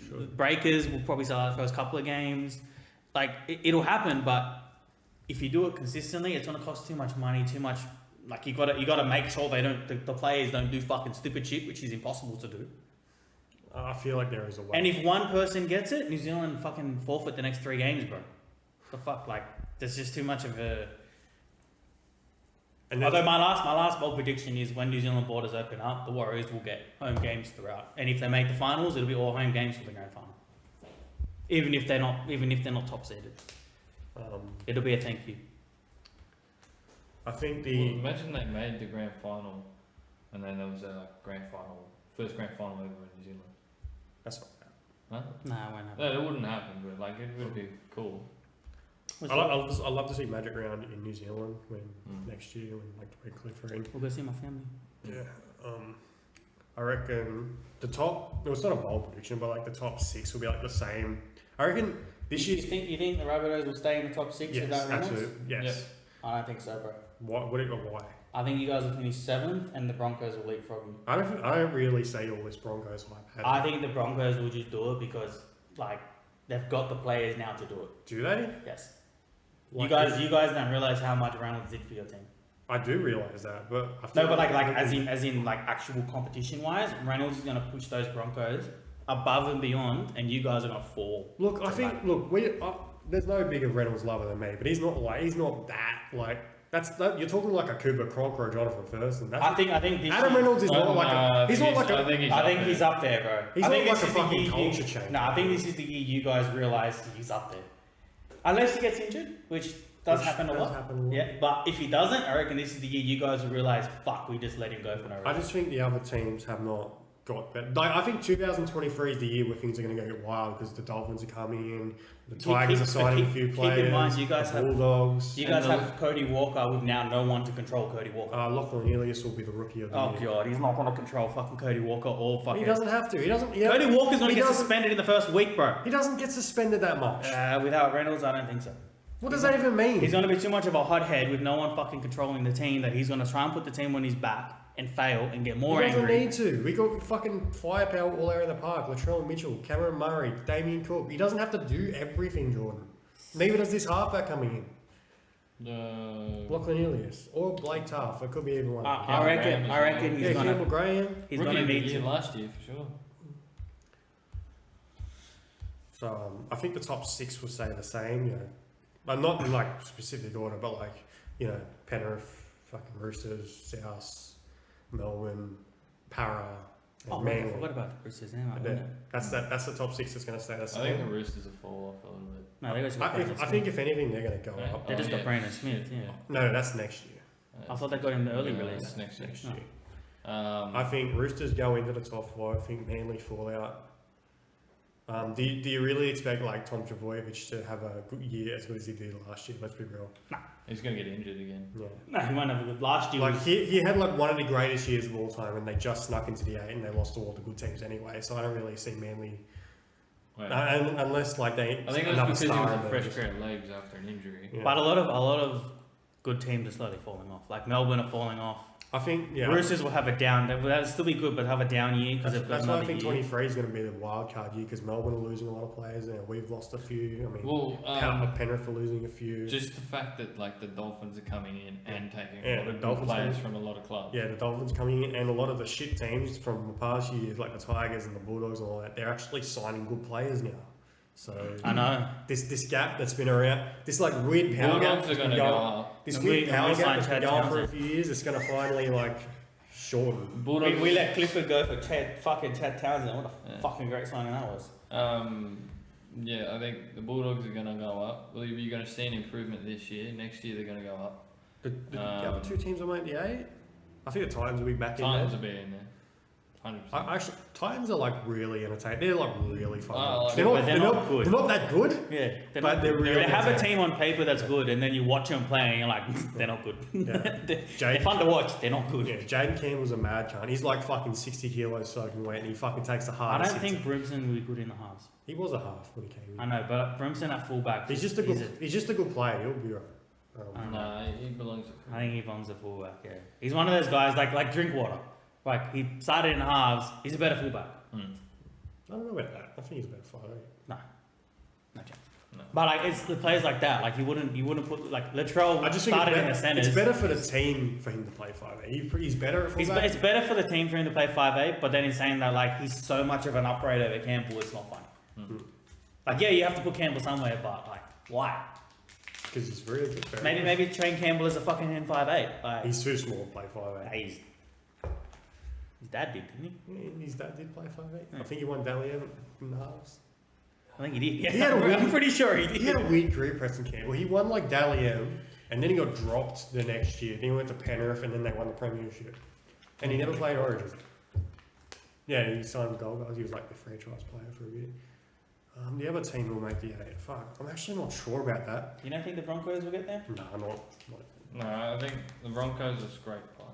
Sure. Breakers will probably sell out the first couple of games. Like it'll happen, but if you do it consistently, it's gonna cost too much money, too much. Like you gotta make sure the players don't do fucking stupid shit, which is impossible to do. I feel like there is a way. And if one person gets it, New Zealand fucking forfeit the next 3 games, bro. The fuck, like there's just too much of a. And Although my last bold prediction is when New Zealand borders open up, the Warriors will get home games throughout, and if they make the finals, it'll be all home games for the grand final. Even if they're not top seeded, it'll be a thank you. I think Well, the imagine they made the grand final, and then there was a first grand final ever in New Zealand. that's not bad. Huh? Nah, it won't happen. No, it wouldn't happen, but like it would be cool. What's I that? love to see Magic Round in New Zealand next year when like Redcliffe are in. We'll go see my family. Yeah. I reckon the top. No, it's not a bold prediction, but like the top 6 will be like the same. I reckon this You year. think the Rabbitohs will stay in the top 6 Yes, without Reynolds? absolutely. Yes. I don't think so, bro. Why? I think you guys will finish 7th, and the Broncos will leapfrog you. I don't really say all this Broncos hype. I think the Broncos will just do it because like they've got the players now to do it. Do they? Yes. Like, you guys don't realize how much Reynolds did for your team. I do realize that, but I feel No, but like as in like actual competition wise, Reynolds is gonna push those Broncos above and beyond, and you guys are gonna fall. Look, I think there's no bigger Reynolds lover than me, but he's not that like you're talking like a Cooper Cronk or a Jonathan Thurston. I think this Adam year- Reynolds is not like I he's think not like he's up there, bro. He's I not think like this a is the fucking year culture change. No, I think this is the year you guys realise he's up there. Unless he gets injured, which does happen a lot. Yeah, but if he doesn't, I reckon this is the year you guys will realise, fuck, we just let him go for no reason. I just think the other teams have not got better. Like, I think 2023 is the year where things are going to go wild because the Dolphins are coming in, the Tigers are signing a few players. Keep in mind, you guys the have Bulldogs. have Cody Walker with now no one to control Cody Walker. Lachlan Ilias will be the rookie of the Oh year. god, he's not going to control fucking Cody Walker or fucking. He doesn't have to. He doesn't. Cody Walker's going to he get doesn't- suspended in the first week, bro. He doesn't get suspended that much. Without Reynolds, I don't think so. What does that even mean? He's going to be too much of a hothead with no one fucking controlling the team that he's going to try and put the team on his back and fail and get more He doesn't angry. need to. We got fucking firepower all over the park. Latrell Mitchell, Cameron Murray, Damien Cook. He doesn't have to do everything, Jordan. Neither does this halfback coming in. Lachlan Ilias or Blake Taft. It could be either one. I reckon he's yeah, going Campbell to. Graham. He's Rookie going to of the need year to. last year for sure. So I think the top 6 will stay the same. You know, but not in like specific order, but like Penrith, fucking Roosters, South, Melbourne, Para, and Oh, man, I Manly. forgot about the Roosters now. I bet. That's the top 6 that's going to stay the I think the same. Roosters will fall off a little bit. No, they just got Brandon I Smith. think if anything, they're going to go Yeah. up. They just got Brandon Smith, yeah. No, that's next year. I thought they got him the early Yeah, release. that's next year. Next Oh. year. Um, I think Roosters go into the top 4. I think Manly fall out. Do you really expect like Tom Trbojevic to have a good year as good as he did last year? Let's be real. he's going to get injured again. Yeah. No, he won't have a good last year. Like was- he had like one of the greatest years of all time, and they just snuck into the 8 and they lost to all the good teams anyway. So I don't really see Manly Wait, unless like they. I think it another was because he was star a fresh emerges. pair of legs after an injury. Yeah. But a lot of good teams are slowly falling off. Like Melbourne are falling off. I think Roosters will have a down. They'll still be good, but have a down year because they've got That's why I another think year. 23 is going to be the wild card year because Melbourne are losing a lot of players and we've lost a few. I mean, Well, Penrith are losing a few. just the fact that like the Dolphins are coming in and taking Yeah, a lot the of good Dolphins players coming- from a lot of clubs. Yeah, the Dolphins coming in, and a lot of the shit teams from the past years, like the Tigers and the Bulldogs and all that, they're actually signing good players now. So I know. this gap that's been around, this like weird power gap Bulldogs are that's going been to go going, up. this And weird we power gap signed that's been Chad going for a Townsend. few years, it's going to finally like shorten. Bulldogs. We let Clifford go for Chad Townsend. What a Yeah. fucking great signing that was. Yeah, I think the Bulldogs are going to go up. Believe you're going to see an improvement this year. Next year they're going to go up. The other two teams will make the 8. I think the Titans will be back Titans in will be in there. 100%. there. Actually, Titans are like really entertaining. They're like really fucking. I like they're, it, not, but they're not good. They're not that good. Yeah, But they're really they have a entertaining. team on paper that's good, and then you watch them play, and you're like, they're not good. Yeah. they're Jade, fun to watch. They're not good. yeah, Jaden Campbell's a mad cunt. He's like fucking 60 kilos soaking wet, and he fucking takes the I hardest. don't think Brimson will be good in the halves. He was a half when he came in. I know, but Brimson at fullback. He's just a good. He's just a good player. He'll be alright. Nah, he belongs at I think he belongs at fullback. Yeah, he's one of those guys like Drinkwater. Like he started in halves. He's a better fullback. I don't know about that. I think he's about 5'8". No chance. No. But like it's the players like that. Like you wouldn't put like Latrell I just think started it's in the better, centers. it's better for the team for him to play 5'8". He's better at fullback. It's better for the team for him to play 5'8", but then he's saying that like he's so much of an upgrade over Campbell, it's not fun. Like yeah, you have to put Campbell somewhere, but like why? Because he's really good. Very Maybe train Campbell as a fucking N5'8". Like He's too small to play 5'8". his dad did, didn't he? Yeah, his dad did play 5'8". Yeah. I think he won Dally M in the halves. I think he did. Yeah, He had a I'm win. pretty sure he did. He had a weird career, Preston Campbell. He won like Dally M, and then he got dropped the next year. Then he went to Penrith, and then they won the premiership. And he never played Origin. Yeah, he signed with Gold Guys. He was like the franchise player for a bit. The other team will make the 8. Fuck, I'm actually not sure about that. You don't think the Broncos will get there? No, I'm not. No, I think the Broncos are scrape play.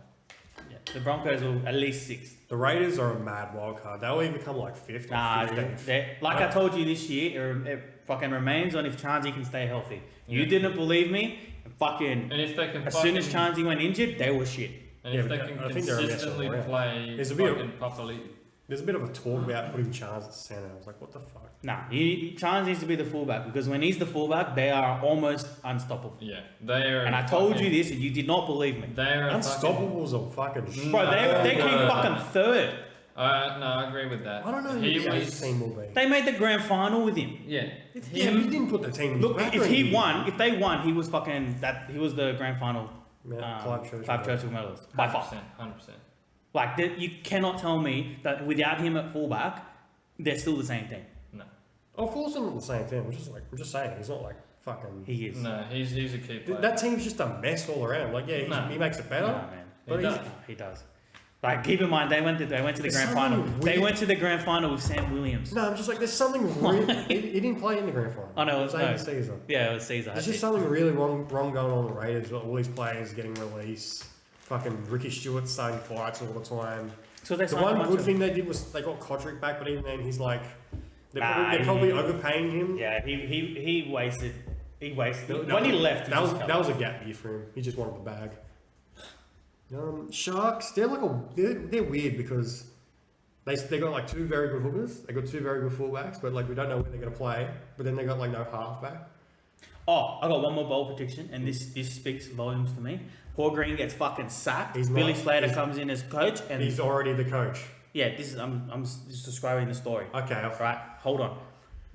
Yeah. The Broncos will at least 6th. The Raiders are a mad wild card. They'll even come like 5th or Nah, 15th. like I told you this year, it fucking remains on if Chansey can stay healthy. You Yeah. didn't believe me. Fucking And if they can as soon as Chansey went injured, they were shit. and Yeah, if they but can I think they're a mess consistently all around. play There's a bit of- fucking Papali. There's a bit of a talk about putting Charles at centre. I was like, what the fuck? Nah, Chance needs to be the fullback because when he's the fullback, they are almost unstoppable. Yeah, they are. And I told you this, and you did not believe me. They are a Unstoppable's a fucking shit. Bro, they No. came fucking third. No, I agree with that. I don't know who He the was. Ace team will be. They made the grand final with him. Yeah. Yeah, but he didn't put the team in his Look, back if or he anything. won, if they won, he was fucking that. He was the grand final. Yeah, Clive Churchill medalist by far. 100%. Like you cannot tell me that without him at fullback, they're still the same thing. No. Of course, they're not the same thing. I'm just saying, he's not like fucking. He is. No, he's a key player. That team's just a mess all around. Like, yeah, No. he makes it better. Nah, man. But He he's, does. He does. Like, keep in mind, they went to the There's grand something final. They weird- went to the grand final with Sam Williams. No, I'm just like, there's something really. He didn't play in the grand final. Oh, no, it was no. Caesar. Yeah, it was Caesar. There's just something really wrong going on with the Raiders. With all these players getting released. Fucking Ricky Stewart starting fights all the time. So they The signed a one bunch good of- thing they did was they got Kodrick back, but even then he's like, they're Nah, probably he- overpaying him. Yeah, he wasted. He wasted. No, When he left, that was a gap year for him. He just wanted the bag. Sharks, they're weird because they got like two very good hookers. They got two very good fullbacks, but like we don't know when they're gonna play. But then they got like no halfback. Oh, I got one more bold prediction, and this speaks volumes to me. Paul Green gets fucking sacked. He's Billy not- Slater he's- comes in as coach, and He's already the coach. yeah, this is I'm just describing the story. Okay, Right, hold on.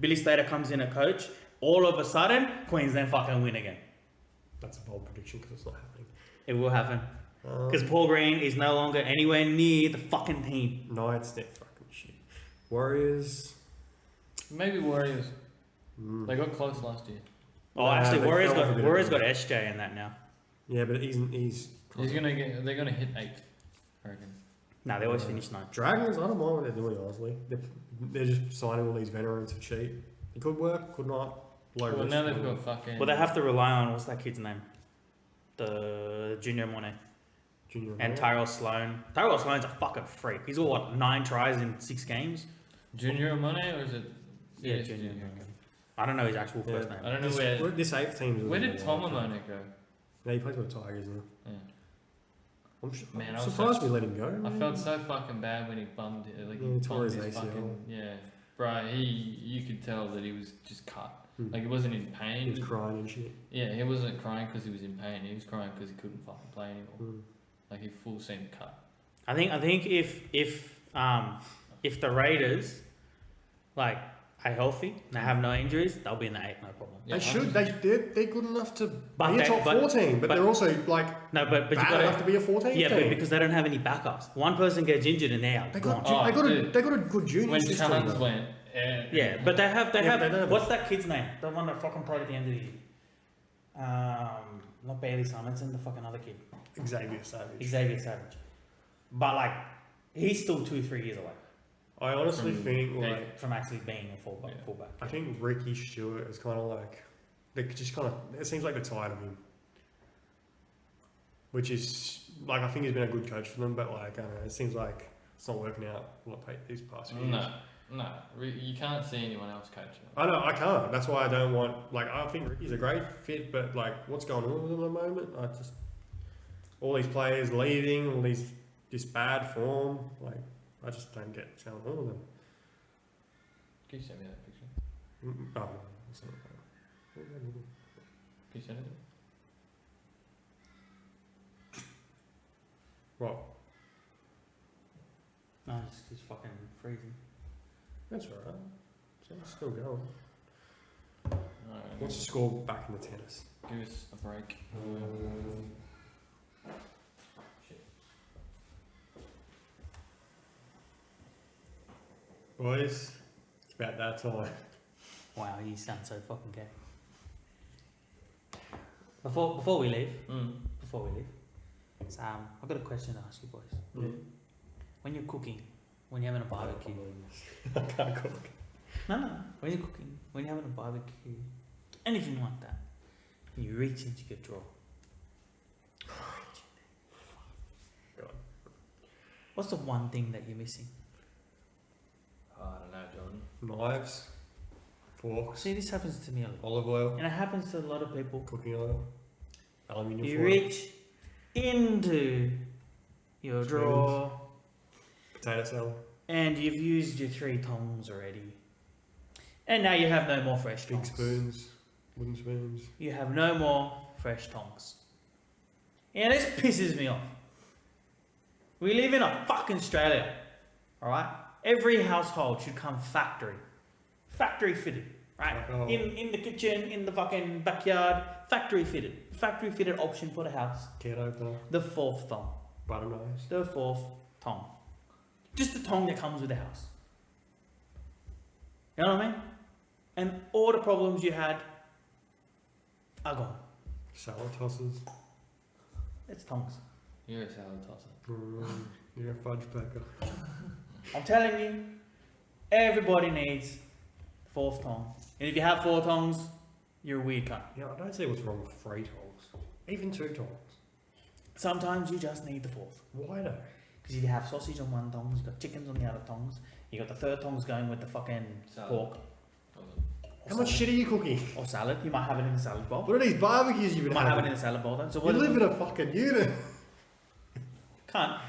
Billy Slater comes in a coach. All of a sudden, Queensland fucking win again. that's a bold prediction because it's not happening. It will happen Um, because Paul Green is no longer anywhere near the fucking team. Knights, they're fucking shit. Warriors. Maybe Warriors. Mm. They got close last year. Oh, Nah, actually, they Warriors fell off a got bit Warriors of got a- SJ in that now. Yeah, but he's He's gonna get. They're gonna hit 8th, I reckon. No, they always finish ninth. Dragons. I don't mind what they're doing. Honestly, they're just signing all these veterans for cheap. It could work, could not. Low Well, risk. now they've got fucking. Well, they have to rely on what's that kid's name? The Junior Monet Junior and Tyrell Sloan. Tyrell Sloan's a fucking freak. He's got what 9 tries in 6 games. Junior Money or is it? Yeah, it's Junior. okay. I don't know his actual Yeah. first name. I don't know This 8th team. Where did Tom Amone go? Yeah, he plays with the Tigers now. Yeah. I'm I was surprised we let him go. I felt so fucking bad when he bummed it. Like Yeah, he he tore bummed his his ACL. fucking yeah, bro. You could tell that he was just cut. Hmm. Like he wasn't in He pain. was crying and shit. Yeah, he wasn't crying because he was in pain. He was crying because he couldn't fucking play anymore. Mm. Like he full seemed cut. I think if the Raiders like are healthy and they have no injuries, they'll be in the 8, no problem. Yeah, They should. They're good enough to But be a they- top but- 14, but but- they're also like No, but you bad enough got to be a 14 yeah, team. but because they don't have any backups. One person gets injured and they're they gone. got, dude. they got a good junior When system. Challenge though. went, Yeah, but they have Yeah, but they don't have what's that kid's name? The one that fucking played at the end of the year. Not Bailey Simonson, the fucking other kid. Xavier Savage. Xavier Savage. But like he's still 2-3 years away I honestly From- think yeah. like from actually being a fullback. Yeah. fullback. I think Ricky Stewart is kind of like they just kind of. It seems like they're tired of him, which is like I think he's been a good coach for them, but like I don't know, it seems like it's not working out. These past few years. No, you can't see anyone else coaching. I know I can't. That's why I don't want. Like I think Ricky's a great fit, but like what's going on with him at the moment? I just all these players leaving, all these this bad form. Like I just don't get what's going on with them. Can you send me that picture? Oh, no, it's not that. Can you send it? What? No, it's fucking freezing. That's alright. It's still going. Alright, What's the score back in the tennis? give us a break. Shit. Boys, it's about that time. Wow, you sound so fucking gay. Before we leave, I've got a question to ask you boys. Yeah. When you're cooking, when you're having a barbecue, I can't cook. no, when you're cooking, when you're having a barbecue, anything like that, and you reach into your drawer. God. What's the one thing that you're missing? I don't know, Jordan. Knives, forks, See, this happens to me a lot, olive oil, and it happens to a lot of people. cooking oil, aluminium You foil, reach into your Spoons. drawer, potato salad, and you've used your 3 tongs already, and now you have no more fresh big tongs. spoons, wooden spoons. You have no more fresh tongs. And this pisses me off. We live in a fucking Australia, alright? Every household should come factory fitted, right? Oh. In the kitchen, in the fucking backyard, factory fitted option for the house. Can opener, The 4th tong. butter knives. The 4th tong. Just the tong that comes with the house. You know what I mean? And all the problems you had are gone. Salad tossers. It's tongs. You're a salad tosser. You're a fudge packer. I'm telling you, everybody needs fourth tongue. And if you have four tongues, you're a weird cunt. Yeah, I don't see what's wrong with 3 tongs. Even 2 tongs. Sometimes you just need the fourth. Why though? Because if you have sausage on one tongue, you've got chickens on the other tongues, you got the third tongues going with the fucking Salad. pork. How much shit are you cooking? Or salad. You might have it in the salad bowl. What are these barbecues you've You been might have it having? in the salad bowl though. So You what live in a fucking unit. Cunt.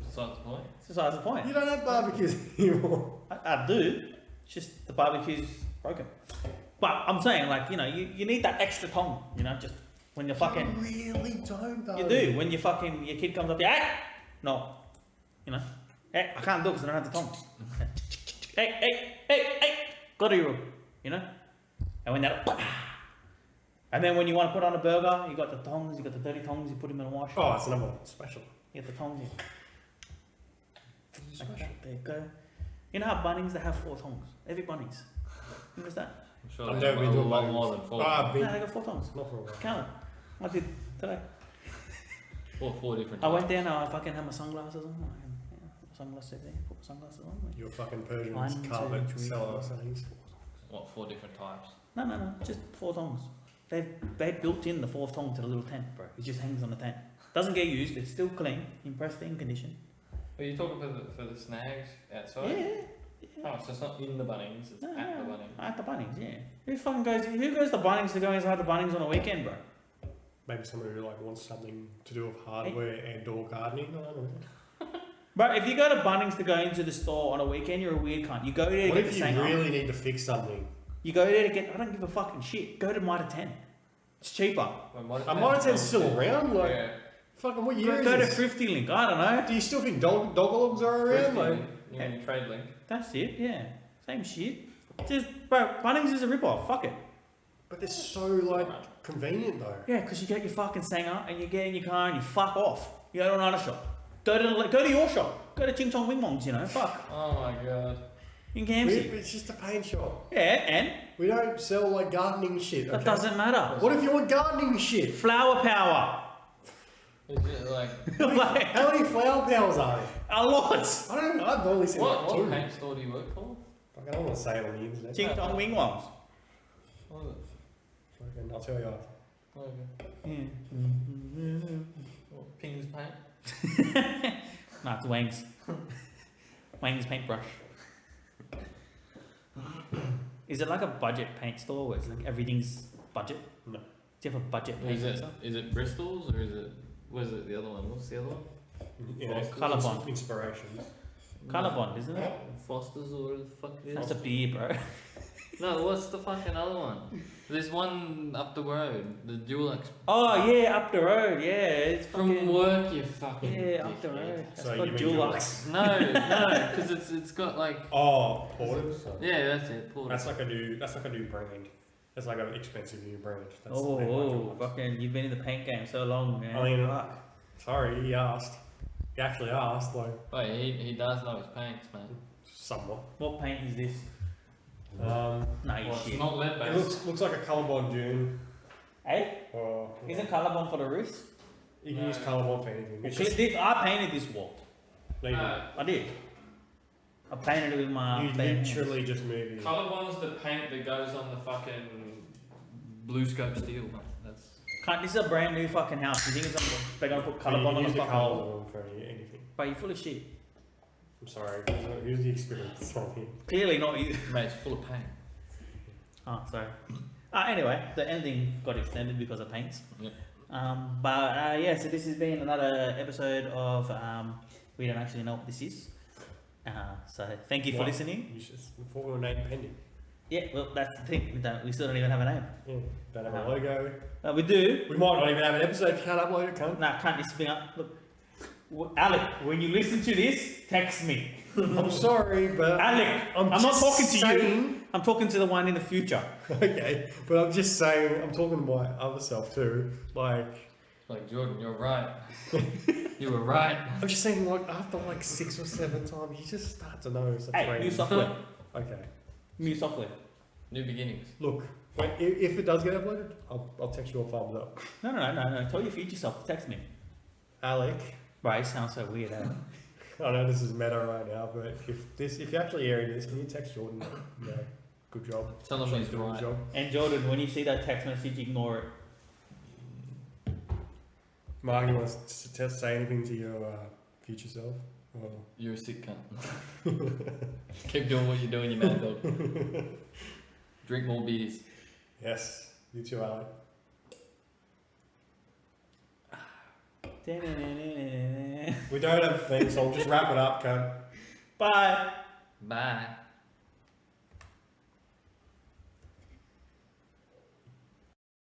Besides the point. That's besides the point. You don't have barbecues anymore. I do. It's just the barbecue's broken. But I'm saying, like, you know, you need that extra tongue, you know, just when you're fucking. You really don't though. You do. When you fucking, your kid comes up to you, hey! No. You know? Hey, I can't do it because I don't have the tongue. Hey! Go to your room. You know? And when that. And then when you want to put on a burger, you got the tongs, you got the dirty tongs, you put them in a wash. Oh, it's another one. Special. You get the tongs in. Like Special. that. There you go. You know how Bunnings, they have 4 tongs? Every Bunnings. You understand? I'm sure I've they have never a been to a lot Bunnings. more than 4. Ah, I've No, been. they got 4 tongs. Not for a while. Count it. I did today. Or 4 different I types. went there now, I fucking had my sunglasses on. Sunglasses there, put my sunglasses on. You're fucking Persian 1, 2, carpet 3, seller. 4. Saying What, 4 different types? No, just 4 tongs. They built in the 4th tong to the little tent, bro. It just hangs on the tent. Doesn't get used, it's still clean, in pristine condition. Are you talking for the snags outside? Yeah. Oh, so it's not in the Bunnings, it's No, at the no, Bunnings. at the Bunnings, yeah. Who goes to Bunnings to go inside the Bunnings on a weekend, bro? Maybe someone who like wants something to do with hardware and or gardening. I don't know. Bro, if you go to Bunnings to go into the store on a weekend, you're a weird cunt. You go there to What get if the you same. really need to fix something? You go there to get. I don't give a fucking shit. Go to Mitre 10. It's cheaper. I might say it's still around. Like, Yeah. fucking what year Go to is this? Thrifty Link. I don't know. Do you still think doggologs are around? Like, You mean Trade Link? That's it. Yeah, same shit. Just bro, Bunnings is a rip-off. Fuck it. but they're so like convenient though. Yeah, because you get your fucking Sanger and you get in your car and you fuck off. You go to another shop. Go to your shop. Go to Ching Chong Wing Mongs. You know, fuck. Oh my god. In Campsie. It's just a paint shop. Yeah, and We don't sell like gardening shit. that Okay? doesn't matter. What if you want gardening shit? Flower power. Is it like, Like, How many flower powers are there? a lot. I don't know. I've only seen what like 2. paint store do you work for? Fuck, I don't want to say it on the internet. Ching Chong Wing Mongs. What is it? Fucking, I'll tell you after. Okay. Yeah. What, Ping's paint? Nah, it's Wang's. Wang's paintbrush. Is it like a budget paint store where it's like everything's budget? No. Do you have a budget paint Is it, store? is it Bristol's or is it, where's it the other one? What's the other one? Yeah, Colour bond. Inspirations. Colour Bond, isn't it? Foster's or whatever the fuck it is. That's a beer, bro. No, what's the fucking other one? There's one up the road, the Dulux. Oh yeah, up the road. Yeah, it's From fucking. work, you fucking. Yeah, up the dickhead. road. That's So called you mean Dulux. No, because it's got like. Oh, Porters. Yeah, that's it. Porter. That's like a new brand. That's like an expensive new brand. That's Oh, the oh, fucking! You've been in the paint game so long, man. I mean, Fuck. sorry, he asked. He actually asked, like, Wait, he does know his paints, man. somewhat. What paint is this? Um, Nah, you Well, it's shit. not lead it based. looks like a Colorbond Dune. Hey, Or isn't Colour Bond for the roofs? you can No. use Colorbond for anything. It's Well, just, I painted this wall. no, you I did. I painted it with my. you bare hands. literally just move it. Colour one's the paint that goes on the fucking blue scope steel, man. That's. Can't, this is a brand new fucking house. You think they're gonna put Colour You Bond can on use the the fucking wall? Colorbond for anything. But you're full of shit. I'm sorry. Here's the experience. It's not here. Clearly not you. Mate, it's full of paint. Oh, sorry. Anyway, the ending got extended because of paints. Yep. Yeah, so this has been another episode of we don't actually know what this is. So thank you for What? listening. You should before we were name pending. Yeah, well that's the thing. We still don't even have a name. Yeah. Don't have a logo. We do. We might not even have an episode if you can't upload it, cunt. Nah, can't this thing up? Look, Alec, when you listen to this, text me. I'm sorry, but Alec, I'm not just talking to you. saying, I'm talking to the one in the future. Okay, but I'm just saying, I'm talking to my other self too. Like, Like, Jordan, you're right. You were right. I'm just saying, like, after like 6 or 7 times, you just start to know it's a Hey, trend. new software. Okay, New software. New beginnings. look, wait, if it does get uploaded, I'll text you a thumbs up. No. Tell your future self to text me. Alec, Right, it sounds so weird, eh? I know this is meta right now, but if you're actually hearing this, can you text Jordan? Yeah, good job. Tell him he's doing his right. job. And Jordan, when you see that text message, ignore it. Mark, you want to say anything to your future self? Or... You're a sick cunt. Keep doing what you're doing, you mad dog. Drink more beers. Yes, you too, Ali. We don't have a thing, so I'll just wrap it up, cunt. Bye. Bye.